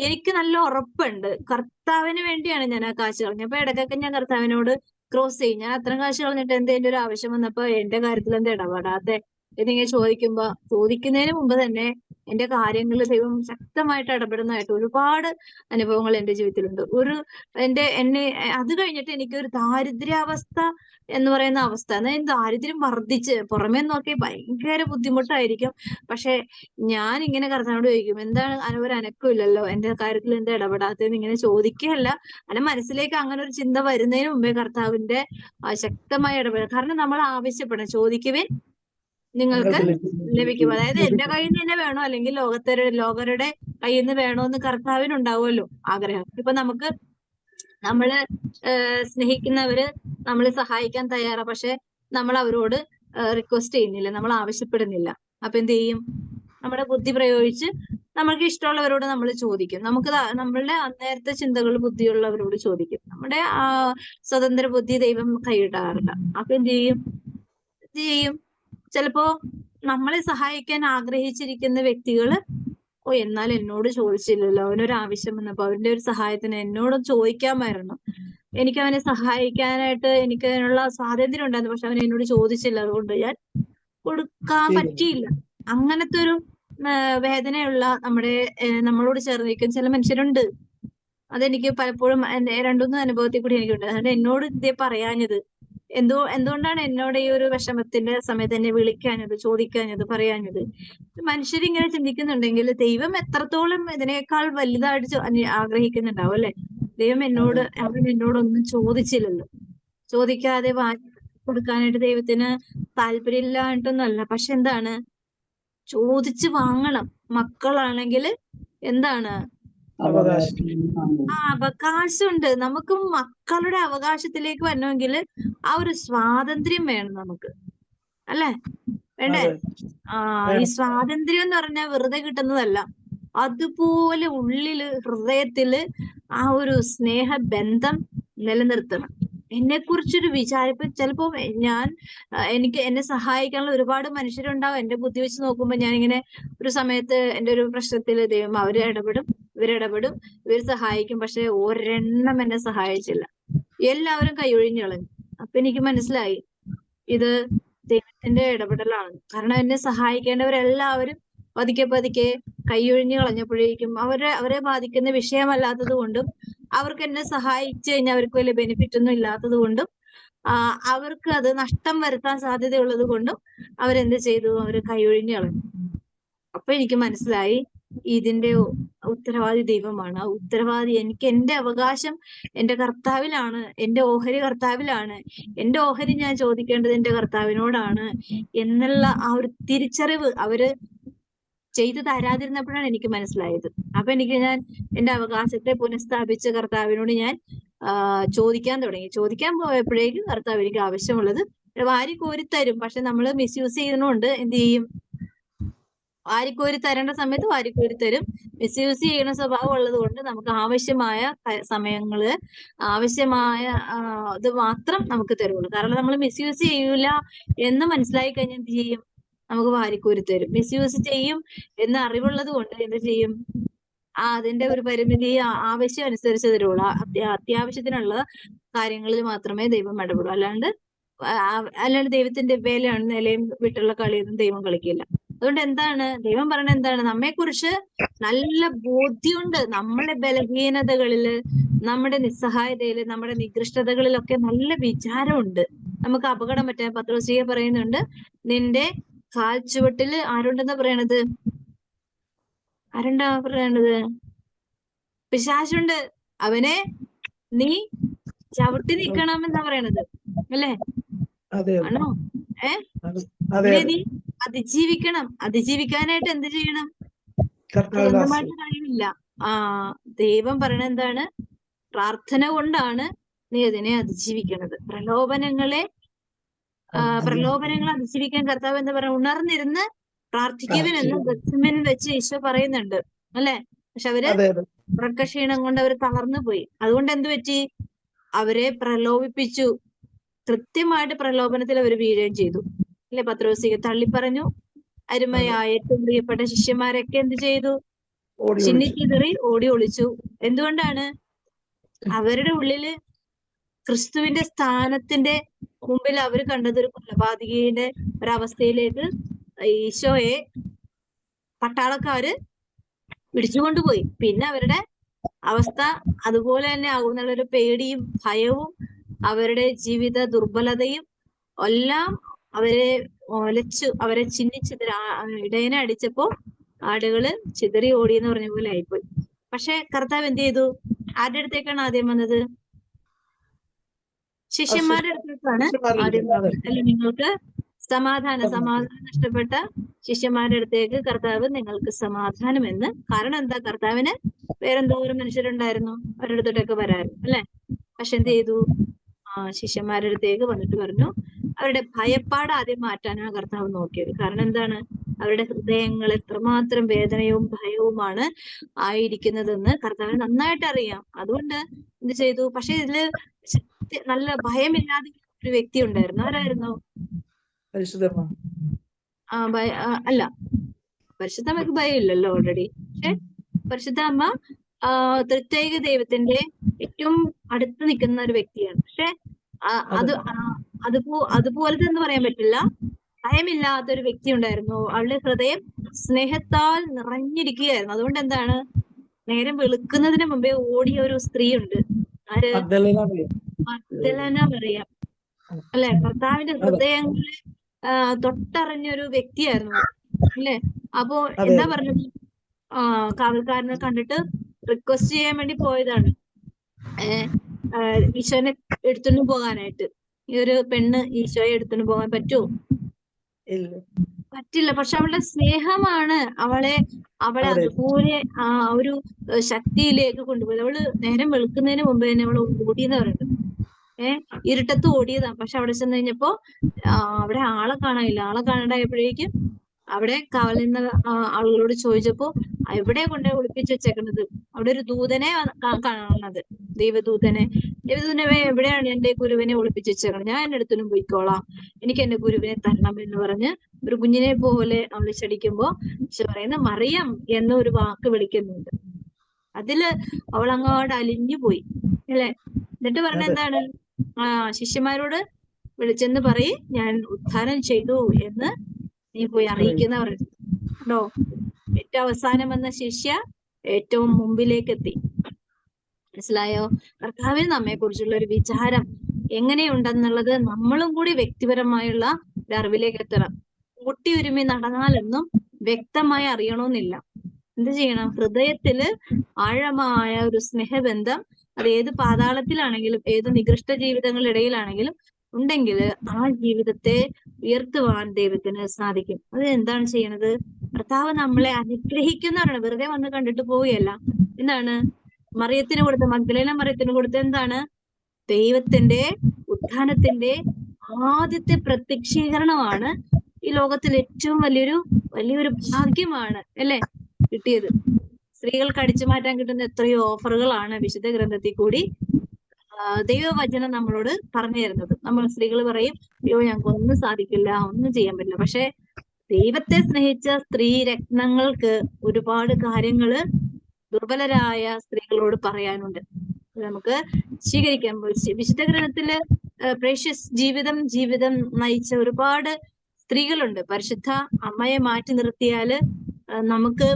എനിക്ക് നല്ല ഉറപ്പുണ്ട് കർത്താവിന് വേണ്ടിയാണ് ഞാൻ ആ കാശ് കളഞ്ഞത്. അപ്പൊ ഇടയ്ക്കൊക്കെ ഞാൻ കർത്താവിനോട് ക്രോസ് ചെയ്യും, ഞാൻ അത്രയും കാശ് കളഞ്ഞിട്ട് എന്റെ ഒരു ആവശ്യം വന്നപ്പോ എന്റെ കാര്യത്തിൽ എന്താ ഇടപെടാത്തെ എന്നിങ്ങനെ ചോദിക്കുന്നതിന് മുമ്പ് തന്നെ എന്റെ കാര്യങ്ങളിൽ ദൈവം ശക്തമായിട്ട് ഇടപെടുന്നതായിട്ട് ഒരുപാട് അനുഭവങ്ങൾ എന്റെ ജീവിതത്തിലുണ്ട്. എന്നെ അത് കഴിഞ്ഞിട്ട് എനിക്കൊരു ദാരിദ്ര്യാവസ്ഥ എന്ന് പറയുന്ന അവസ്ഥ, അതായത് ദാരിദ്ര്യം വർദ്ധിച്ച് പുറമേ നോക്കി ഭയങ്കര ബുദ്ധിമുട്ടായിരിക്കും. പക്ഷെ ഞാൻ ഇങ്ങനെ കർത്താവിനോട് ചോദിക്കും, എന്താണ് ഒരു അനക്കമില്ലല്ലോ, എന്റെ കാര്യത്തിൽ എന്താ ഇടപെടാത്തതെന്ന് ഇങ്ങനെ ചോദിക്കുകയല്ല, അല്ല മനസ്സിലേക്ക് അങ്ങനെ ഒരു ചിന്ത വരുന്നതിന് മുമ്പേ കർത്താവിന്റെ ശക്തമായ ഇടപെടൽ. കാരണം നമ്മൾ ആവശ്യപ്പെടണം, ചോദിക്കുവിൻ നിങ്ങൾക്ക് ലഭിക്കും. അതായത് എന്റെ കയ്യിൽ നിന്ന് തന്നെ വേണോ അല്ലെങ്കിൽ ലോകരുടെ കയ്യിൽ നിന്ന് വേണോ എന്ന് കർത്താവിനുണ്ടാവുമല്ലോ ആഗ്രഹം. ഇപ്പൊ നമ്മള് സ്നേഹിക്കുന്നവര് നമ്മളെ സഹായിക്കാൻ തയ്യാറാ, പക്ഷെ നമ്മൾ അവരോട് റിക്വസ്റ്റ് ചെയ്യുന്നില്ല, നമ്മൾ ആവശ്യപ്പെടുന്നില്ല. അപ്പൊ എന്ത് ചെയ്യും? നമ്മുടെ ബുദ്ധി പ്രയോഗിച്ച് നമ്മൾക്ക് ഇഷ്ടമുള്ളവരോട് നമ്മൾ ചോദിക്കും. നമ്മളുടെ അന്നേരത്തെ ചിന്തകൾ ബുദ്ധിയുള്ളവരോട് ചോദിക്കും. നമ്മുടെ സ്വതന്ത്ര ബുദ്ധി ദൈവം കൈയിടാറില്ല. അപ്പൊ എന്ത് ചെയ്യും? ചിലപ്പോ നമ്മളെ സഹായിക്കാൻ ആഗ്രഹിച്ചിരിക്കുന്ന വ്യക്തികള് ഓ എന്നാൽ എന്നോട് ചോദിച്ചില്ലല്ലോ, അവനൊരു ആവശ്യം വന്നപ്പോ അവന്റെ ഒരു സഹായത്തിന് എന്നോട് ചോദിക്കാമായിരുന്നു. എനിക്ക് അവനെ സഹായിക്കാനായിട്ട് എനിക്ക് അതിനുള്ള സ്വാതന്ത്ര്യം ഉണ്ടായിരുന്നു, പക്ഷെ അവൻ എന്നോട് ചോദിച്ചില്ല, അതുകൊണ്ട് ഞാൻ കൊടുക്കാൻ ശരി. പറ്റിയില്ല. അങ്ങനത്തെ ഒരു വേദനയുള്ള നമ്മളോട് ചേർന്ന് നിൽക്കുന്ന ചില മനുഷ്യരുണ്ട്. അതെനിക്ക് പലപ്പോഴും രണ്ടുമൂന്ന് അനുഭവത്തിൽ കൂടി എനിക്കുണ്ട്. അതുകൊണ്ട് എന്നോട് ഇതേ പറയാഞ്ഞത് എന്തുകൊണ്ടാണ് എന്നോട് ഈ ഒരു വിഷമത്തിന്റെ സമയത്ത് എന്നെ വിളിക്കാഞ്ഞത്, ചോദിക്കാഞ്ഞത്, പറയാഞ്ഞത്? മനുഷ്യരിങ്ങനെ ചിന്തിക്കുന്നുണ്ടെങ്കിൽ ദൈവം എത്രത്തോളം ഇതിനേക്കാൾ വലുതായിട്ട് ആഗ്രഹിക്കുന്നുണ്ടാവും അല്ലെ? ദൈവം അവൻ എന്നോടൊന്നും ചോദിച്ചില്ലല്ലോ. ചോദിക്കാതെ വാങ്ങി കൊടുക്കാനായിട്ട് ദൈവത്തിന് താല്പര്യമില്ലായിട്ടൊന്നുമല്ല. പക്ഷെ എന്താണ്, ചോദിച്ച് വാങ്ങണം. മക്കളാണെങ്കിൽ എന്താണ്, അവകാശം. അവകാശമുണ്ട്. നമുക്ക് മക്കളുടെ അവകാശത്തിലേക്ക് വരണമെങ്കിൽ ആ ഒരു സ്വാതന്ത്ര്യം വേണം നമുക്ക്, അല്ലെ? വേണ്ടേ? അതെ. ഈ സ്വാതന്ത്ര്യം എന്ന് പറഞ്ഞാൽ വെറുതെ കിട്ടുന്നതല്ല. അതുപോലെ ഉള്ളില് ഹൃദയത്തില് ആ ഒരു സ്നേഹബന്ധം നിലനിർത്തണം. എന്നെ കുറിച്ചൊരു വിചാരിപ്പ് ചിലപ്പോ എന്നെ സഹായിക്കാനുള്ള ഒരുപാട് മനുഷ്യരുണ്ടാവും. എന്റെ ബുദ്ധി വെച്ച് നോക്കുമ്പോ ഞാനിങ്ങനെ ഒരു സമയത്ത് എന്റെ ഒരു പ്രശ്നത്തിൽ ദൈവം ഇവരിടപെടും, ഇവർ സഹായിക്കും. പക്ഷെ ഒരെണ്ണം എന്നെ സഹായിച്ചില്ല. എല്ലാവരും കൈയൊഴിഞ്ഞു കളഞ്ഞു. അപ്പൊ എനിക്ക് മനസ്സിലായി ഇത് ദൈവത്തിന്റെ ഇടപെടലാണ്. കാരണം എന്നെ സഹായിക്കേണ്ടവരെല്ലാവരും പതുക്കെ കൈയൊഴിഞ്ഞു കളഞ്ഞപ്പോഴേക്കും അവരെ ബാധിക്കുന്ന വിഷയമല്ലാത്തത് കൊണ്ടും അവർക്ക് എന്നെ സഹായിച്ചു കഴിഞ്ഞാൽ അവർക്ക് വലിയ ബെനിഫിറ്റ് ഒന്നും ഇല്ലാത്തത് കൊണ്ടും അവർക്ക് അത് നഷ്ടം വരുത്താൻ സാധ്യതയുള്ളത് കൊണ്ടും അവരെന്ത് ചെയ്തു, അവര് കൈയൊഴിഞ്ഞു കളഞ്ഞു. അപ്പൊ എനിക്ക് മനസ്സിലായി ഇതിന്റെ ഉത്തരവാദി ദൈവമാണ്. ആ ഉത്തരവാദി എന്റെ അവകാശം എന്റെ കർത്താവിലാണ്, എന്റെ ഓഹരി കർത്താവിലാണ്, എന്റെ ഓഹരി ഞാൻ ചോദിക്കേണ്ടത് എന്റെ കർത്താവിനോടാണ് എന്നുള്ള ആ ഒരു തിരിച്ചറിവ് അവര് ചെയ്തു തരാതിരുന്നപ്പോഴാണ് എനിക്ക് മനസ്സിലായത്. അപ്പൊ ഞാൻ എന്റെ അവകാശത്തെ പുനഃസ്ഥാപിച്ച കർത്താവിനോട് ഞാൻ ചോദിക്കാൻ തുടങ്ങി. ചോദിക്കാൻ പോയപ്പോഴേക്കും കർത്താവ് എനിക്ക് ആവശ്യമുള്ളത് വാരിക്കോരി തരും. പക്ഷെ നമ്മൾ മിസ്യൂസ് ചെയ്യുന്നതുകൊണ്ട് എന്ത് ചെയ്യും, വാരിക്കോരി തരേണ്ട സമയത്ത് വാരിക്കോരി തരും. മിസ്യൂസ് ചെയ്യുന്ന സ്വഭാവം ഉള്ളത് കൊണ്ട് നമുക്ക് ആവശ്യമായ സമയങ്ങള് ആവശ്യമായ ഇത് മാത്രം നമുക്ക് തരുള്ളൂ. കാരണം നമ്മൾ മിസ്യൂസ് ചെയ്യൂല എന്ന് മനസ്സിലായി കഴിഞ്ഞാൽ എന്ത് ചെയ്യും, നമുക്ക് വാരിക്കോരി തരും. മിസ്യൂസ് ചെയ്യും എന്ന് അറിവുള്ളത് കൊണ്ട് എന്ത് ചെയ്യും, അതിന്റെ ഒരു പരിമിതി ആവശ്യം അനുസരിച്ച് തരുള്ളൂ. അത്യാവശ്യത്തിനുള്ള കാര്യങ്ങളിൽ മാത്രമേ ദൈവം ഇടപെടൂ. അല്ലാണ്ട് ദൈവത്തിന്റെ വേലയാണ് നിലയും വിട്ടുള്ള കളിയൊന്നും ദൈവം കളിക്കില്ല. അതുകൊണ്ട് എന്താണ് ദൈവം പറയുന്നത്, എന്താണ്, നമ്മെക്കുറിച്ച് നല്ല ബോധ്യമുണ്ട്. നമ്മുടെ ബലഹീനതകളില്, നമ്മുടെ നിസ്സഹായതയില്, നമ്മുടെ നികൃഷ്ടതകളിലൊക്കെ നല്ല വിചാരമുണ്ട്. നമുക്ക് അപകടം പറ്റാൻ പത്രോസ് പറയുന്നുണ്ട്, നിന്റെ കാൽച്ചുവട്ടില് ആരുണ്ടെന്നാ പറയണത്? ആരുണ്ടാ പറയണത്? പിശാചുണ്ട്. അവനെ നീ ചവിട്ടി നിക്കണം എന്നാ പറയണത്, അല്ലേ? ആണോ? നീ അതിജീവിക്കണം. അതിജീവിക്കാനായിട്ട് എന്ത് ചെയ്യണം? സ്വന്തമായിട്ട് കഴിയില്ല. ദൈവം പറയണത് എന്താണ്? പ്രാർത്ഥന കൊണ്ടാണ് നീ അതിനെ അതിജീവിക്കണത്. പ്രലോഭനങ്ങളെ അതിജീവിക്കാൻ കർത്താവ് എന്താ പറയുക? ഉണർന്നിരുന്ന് പ്രാർത്ഥിക്കുവിനെന്ന് ഗെത്സമനിൽ വെച്ച് ഈശോ പറയുന്നുണ്ട്, അല്ലെ? പക്ഷെ അവര് ഉറക്കക്ഷീണം കൊണ്ട് അവർ തളർന്നു പോയി. അതുകൊണ്ട് എന്ത് പറ്റി? അവരെ പ്രലോഭിപ്പിച്ചു. കൃത്യമായിട്ട് പ്രലോഭനത്തിൽ അവർ വീഴുകയും ചെയ്തു, അല്ലെ? പത്രോസിയെ തള്ളിപ്പറഞ്ഞു. അരുമയായ ഏറ്റവും പ്രിയപ്പെട്ട ശിഷ്യന്മാരൊക്കെ എന്ത് ചെയ്തു? ചിന്നിച്ചിതറി ഓടി ഒളിച്ചു. എന്തുകൊണ്ടാണ്? അവരുടെ ഉള്ളില് ക്രിസ്തുവിന്റെ സ്ഥാനത്തിന്റെ മുമ്പിൽ അവർ കണ്ടത് ഒരു കൊലപാതകിയുടെ ഒരവസ്ഥയിലേക്ക് ഈശോയെ പട്ടാളക്കാര് പിടിച്ചുകൊണ്ടുപോയി. പിന്നെ അവരുടെ അവസ്ഥ അതുപോലെ തന്നെ ആകുന്നുള്ളൊരു പേടിയും ഭയവും അവരുടെ ജീവിത ദുർബലതയും എല്ലാം അവരെ അവരെ ചിന്നിച്ചിതറി. ഇടയനെ അടിച്ചപ്പോ ആടുകള് ചിതറി ഓടി എന്ന് പറഞ്ഞ പോലെ ആയിപ്പോയി. പക്ഷെ കർത്താവ് എന്ത് ചെയ്തു? ആരുടെ അടുത്തേക്കാണ് ആദ്യം വന്നത്? ശിഷ്യന്മാരുടെ അടുത്തേക്കാണ് ആദ്യം വന്നത്, അല്ലെ? നിങ്ങൾക്ക് സമാധാനം നഷ്ടപ്പെട്ട ശിഷ്യന്മാരുടെ അടുത്തേക്ക് കർത്താവ് നിങ്ങൾക്ക് സമാധാനം എന്ന്. കാരണം എന്താ? കർത്താവിന് വേറെന്തോരം മനുഷ്യരുണ്ടായിരുന്നു, അവരുടെ അടുത്തോട്ടൊക്കെ വരായിരുന്നു, അല്ലെ? പക്ഷെ എന്ത് ചെയ്തു? ശിഷ്യന്മാരുടെ അടുത്തേക്ക് വന്നിട്ട് പറഞ്ഞു, അവരുടെ ഭയപ്പാട് ആദ്യം മാറ്റാനാണ് കർത്താവ് നോക്കിയത്. കാരണം എന്താണ്? അവരുടെ ഹൃദയങ്ങൾ എത്രമാത്രം വേദനയും ഭയവുമാണ് ആയിരിക്കുന്നതെന്ന് കർത്താവിന് നന്നായിട്ട് അറിയാം. അതുകൊണ്ട് എന്ത് ചെയ്തു? പക്ഷെ ഇതില് നല്ല ഭയമില്ലാതെ ഒരു വ്യക്തി ഉണ്ടായിരുന്നു. ആരായിരുന്നു? പരിശുദ്ധമ്മ. അല്ല, പരിശുദ്ധ അമ്മയ്ക്ക് ഭയം ഇല്ലല്ലോ ഓൾറെഡി. പക്ഷെ പരിശുദ്ധ അമ്മ തൃത്വൈക ദൈവത്തിന്റെ ഏറ്റവും അടുത്ത് നിൽക്കുന്ന ഒരു വ്യക്തിയാണ്. പക്ഷെ അതുപോലത്തെ എന്ന് പറയാൻ പറ്റില്ല, ഭയമില്ലാത്തൊരു വ്യക്തി ഉണ്ടായിരുന്നു. അവളുടെ ഹൃദയം സ്നേഹത്താൽ നിറഞ്ഞിരിക്കുകയായിരുന്നു. അതുകൊണ്ട് എന്താണ്, നേരം വെളുക്കുന്നതിന് മുമ്പേ ഓടിയ ഒരു സ്ത്രീ ഉണ്ട്. ആര്? മഗ്ദലന മറിയം അല്ലെ? കർത്താവിന്റെ ഹൃദയങ്ങളെ തൊട്ടറിഞ്ഞൊരു വ്യക്തിയായിരുന്നു അല്ലെ? അപ്പോ എന്താ പറഞ്ഞത്, കാവൽക്കാരനെ കണ്ടിട്ട് റിക്വസ്റ്റ് ചെയ്യാൻ വേണ്ടി പോയതാണ് ഈശോനെ എടുത്തുകൊണ്ട് പോകാനായിട്ട്. ഈ ഒരു പെണ്ണ് ഈശോയെ എടുത്തുകൊണ്ട് പോകാൻ പറ്റുമോ? പറ്റില്ല. പക്ഷെ അവളുടെ സ്നേഹമാണ് അവളെ അതുപോലെ ഒരു ശക്തിയിലേക്ക് കൊണ്ടുപോയത്. അവള് നേരം വെളുക്കുന്നതിന് മുമ്പ് തന്നെ അവള് ഓടിയെന്ന് പറയുന്നത്. ഇരുട്ടത്ത് ഓടിയതാ. പക്ഷെ അവിടെ ചെന്ന് കഴിഞ്ഞപ്പോ അവിടെ ആളെ കാണാനില്ല. ആളെ കാണാണ്ടായപ്പോഴേക്കും അവിടെ കാവൽ നിന്ന ആളുകളോട് ചോദിച്ചപ്പോ എവിടെയാ കൊണ്ടുപോയി ഒളിപ്പിച്ച് വെച്ചേക്കുന്നത്? അവിടെ ഒരു ദൂതനെ കാണുന്നത്, ദൈവദൂതനെ എവിടെയാണ് എന്റെ ഗുരുവിനെ ഒളിപ്പിച്ച് വെച്ചേക്കുന്നത്? ഞാൻ എന്റെ അടുത്തൊന്നും പോയിക്കോളാം, എനിക്ക് എന്റെ ഗുരുവിനെ തരണം എന്ന് പറഞ്ഞ് ഒരു കുഞ്ഞിനെ പോലെ അവൾ ചടിക്കുമ്പോ പറയുന്ന മറിയം എന്നൊരു വാക്ക് വിളിക്കുന്നുണ്ട്. അതില് അവൾ അങ്ങോട്ട് അലിഞ്ഞു പോയി അല്ലെ? എന്നിട്ട് പറഞ്ഞ എന്താണ്, ശിഷ്യന്മാരോട് വിളിച്ചെന്ന് പറയും ഞാൻ ഉദ്ധാനം ചെയ്തു എന്ന് നീ പോയി അറിയിക്കുന്ന പറഞ്ഞു കേട്ടോ. ഏറ്റവും അവസാനം വന്ന ശിഷ്യ ഏറ്റവും മുമ്പിലേക്ക് എത്തി. മനസ്സിലായോ? കർത്താവിന് നമ്മെ കുറിച്ചുള്ള ഒരു വിചാരം എങ്ങനെയുണ്ടെന്നുള്ളത് നമ്മളും കൂടി വ്യക്തിപരമായുള്ള ഒരു അറിവിലേക്ക് എത്തണം. കൂട്ടി ഒരുമി നടന്നാലൊന്നും വ്യക്തമായി അറിയണമെന്നില്ല. എന്ത് ചെയ്യണം? ഹൃദയത്തില് ആഴമായ ഒരു സ്നേഹബന്ധം, അത് ഏത് പാതാളത്തിലാണെങ്കിലും ഏത് നികൃഷ്ട ജീവിതങ്ങളിടയിലാണെങ്കിലും ഉണ്ടെങ്കിൽ ആ ജീവിതത്തെ ഉയർത്തുവാൻ ദൈവത്തിന് സാധിക്കും. അത് എന്താണ് ചെയ്യണത്? കർത്താവ് നമ്മളെ അനുഗ്രഹിക്കുന്നവരാണ്, വെറുതെ വന്ന് കണ്ടിട്ട് പോവുകയല്ല. എന്താണ് മറിയത്തിന് കൊടുത്ത, മഗ്ദലേന മറിയത്തിന് കൊടുത്ത എന്താണ്? ദൈവത്തിന്റെ ഉത്ഥാനത്തിന്റെ ആദ്യത്തെ പ്രത്യക്ഷീകരണമാണ്. ഈ ലോകത്തിൽ ഏറ്റവും വലിയൊരു ഭാഗ്യമാണ് അല്ലെ കിട്ടിയത്. സ്ത്രീകൾക്ക് അടിച്ചു മാറ്റാൻ കിട്ടുന്ന എത്രയോ ഓഫറുകളാണ് വിശുദ്ധ ഗ്രന്ഥത്തിൽ കൂടി ദൈവവചനം നമ്മളോട് പറഞ്ഞു തരുന്നത്. നമ്മൾ സ്ത്രീകൾ പറയും, അയ്യോ ഞങ്ങൾക്ക് ഒന്നും സാധിക്കില്ല, ഒന്നും ചെയ്യാൻ പറ്റില്ല. പക്ഷെ ദൈവത്തെ സ്നേഹിച്ച സ്ത്രീ രത്നങ്ങൾക്ക് ഒരുപാട് കാര്യങ്ങള് ദുർബലരായ സ്ത്രീകളോട് പറയാനുണ്ട്. നമുക്ക് സ്വീകരിക്കാൻ വിശുദ്ധ ഗ്രന്ഥത്തില് പ്രേഷ്യസ് ജീവിതം നയിച്ച ഒരുപാട് സ്ത്രീകളുണ്ട്. പരിശുദ്ധ അമ്മയെ മാറ്റി നിർത്തിയാല് നമുക്ക്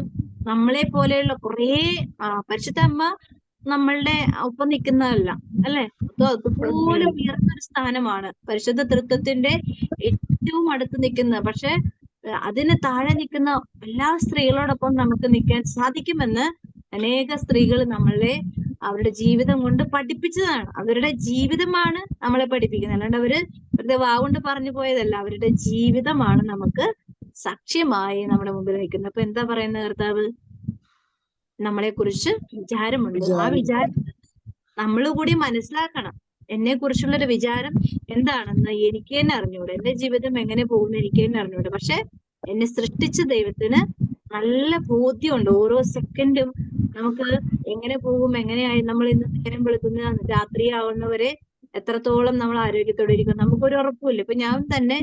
നമ്മളെ പോലെയുള്ള കുറേ പരിശുദ്ധ അമ്മ നമ്മളുടെ ഒപ്പം നിൽക്കുന്നതല്ല അല്ലെ? അതുപോലെ ഉയർന്നൊരു സ്ഥാനമാണ് പരിശുദ്ധ തൃത്വത്തിന്റെ ഏറ്റവും അടുത്ത് നിൽക്കുന്നത്. പക്ഷെ അതിന് താഴെ നിൽക്കുന്ന എല്ലാ സ്ത്രീകളോടൊപ്പം നമുക്ക് നിൽക്കാൻ സാധിക്കുമെന്ന് അനേക സ്ത്രീകൾ നമ്മളെ അവരുടെ ജീവിതം കൊണ്ട് പഠിപ്പിച്ചതാണ്. അവരുടെ ജീവിതമാണ് നമ്മളെ പഠിപ്പിക്കുന്നത്. അല്ലാണ്ട് അവര് വെറുതെ വാവുകൊണ്ട് പറഞ്ഞു പോയതല്ല. അവരുടെ ജീവിതമാണ് നമുക്ക് സാക്ഷ്യമായി നമ്മുടെ മുമ്പിൽ നിൽക്കുന്നത്. അപ്പൊ എന്താ പറയുന്ന കർത്താവ്? നമ്മളെ കുറിച്ച് വിചാരമുണ്ട്. ആ വിചാരം നമ്മൾ കൂടി മനസ്സിലാക്കണം. എന്നെ കുറിച്ചുള്ളൊരു വിചാരം എന്താണെന്ന് എനിക്ക് തന്നെ അറിഞ്ഞൂടെ. എന്റെ ജീവിതം എങ്ങനെ പോകുന്നു എനിക്ക് തന്നെ അറിഞ്ഞൂടെ. പക്ഷെ എന്നെ സൃഷ്ടിച്ച ദൈവത്തിന് നല്ല ബോധ്യമുണ്ട്. ഓരോ സെക്കൻഡും നമുക്ക് എങ്ങനെ പോകും, എങ്ങനെയായി നമ്മൾ ഇന്ന് നേരം വെളുക്കുന്ന രാത്രിയാവുന്നവരെ എത്രത്തോളം നമ്മൾ ആരോഗ്യത്തോടെ ഇരിക്കും നമുക്കൊരു ഉറപ്പുമില്ല. ഇപ്പൊ ഞാൻ തന്നെ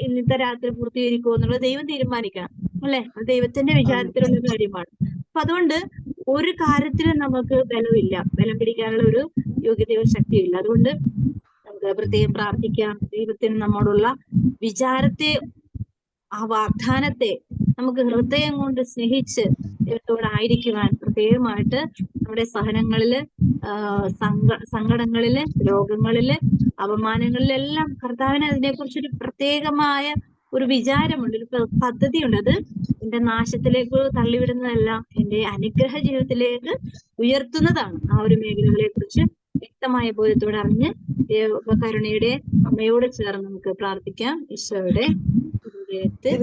ഇന്നത്തെ രാത്രി പൂർത്തീകരിക്കുമോ എന്നുള്ളത് ദൈവം തീരുമാനിക്കണം അല്ലെ? അത് ദൈവത്തിന്റെ വിചാരത്തിലുള്ള കാര്യമാണ്. അപ്പൊ അതുകൊണ്ട് ഒരു കാര്യത്തിലും നമുക്ക് ബലം പിടിക്കാനുള്ള ഒരു യോഗ്യതയോ ശക്തിയോ ഇല്ല. അതുകൊണ്ട് നമുക്ക് പ്രത്യേകം പ്രാർത്ഥിക്കാം. ദൈവത്തിന് നമ്മോടുള്ള വിചാരത്തെ, ആ വാഗ്ദാനത്തെ നമുക്ക് ഹൃദയം കൊണ്ട് സ്നേഹിച്ച് ദൈവത്തോടായിരിക്കുവാൻ പ്രത്യേകമായിട്ട് നമ്മുടെ സഹനങ്ങളില്, സങ്കടങ്ങളില്, രോഗങ്ങളില്, അപമാനങ്ങളിലെല്ലാം കർത്താവിന് അതിനെക്കുറിച്ചൊരു പ്രത്യേകമായ ഒരു വിചാരമുണ്ട്, ഒരു പദ്ധതിയുണ്ട്. അത് എന്റെ നാശത്തിലേക്ക് തള്ളിവിടുന്നതല്ല, എന്റെ അനുഗ്രഹ ജീവിതത്തിലേക്ക് ഉയർത്തുന്നതാണ്. ആ ഒരു മേഖലകളെ കുറിച്ച് വ്യക്തമായ ബോധ്യത്തോടെ അറിഞ്ഞ് കരുണയുടെ അമ്മയോട് ചേർന്ന് നമുക്ക് പ്രാർത്ഥിക്കാം. ഈശോയുടെ ഹൃദയത്തിൽ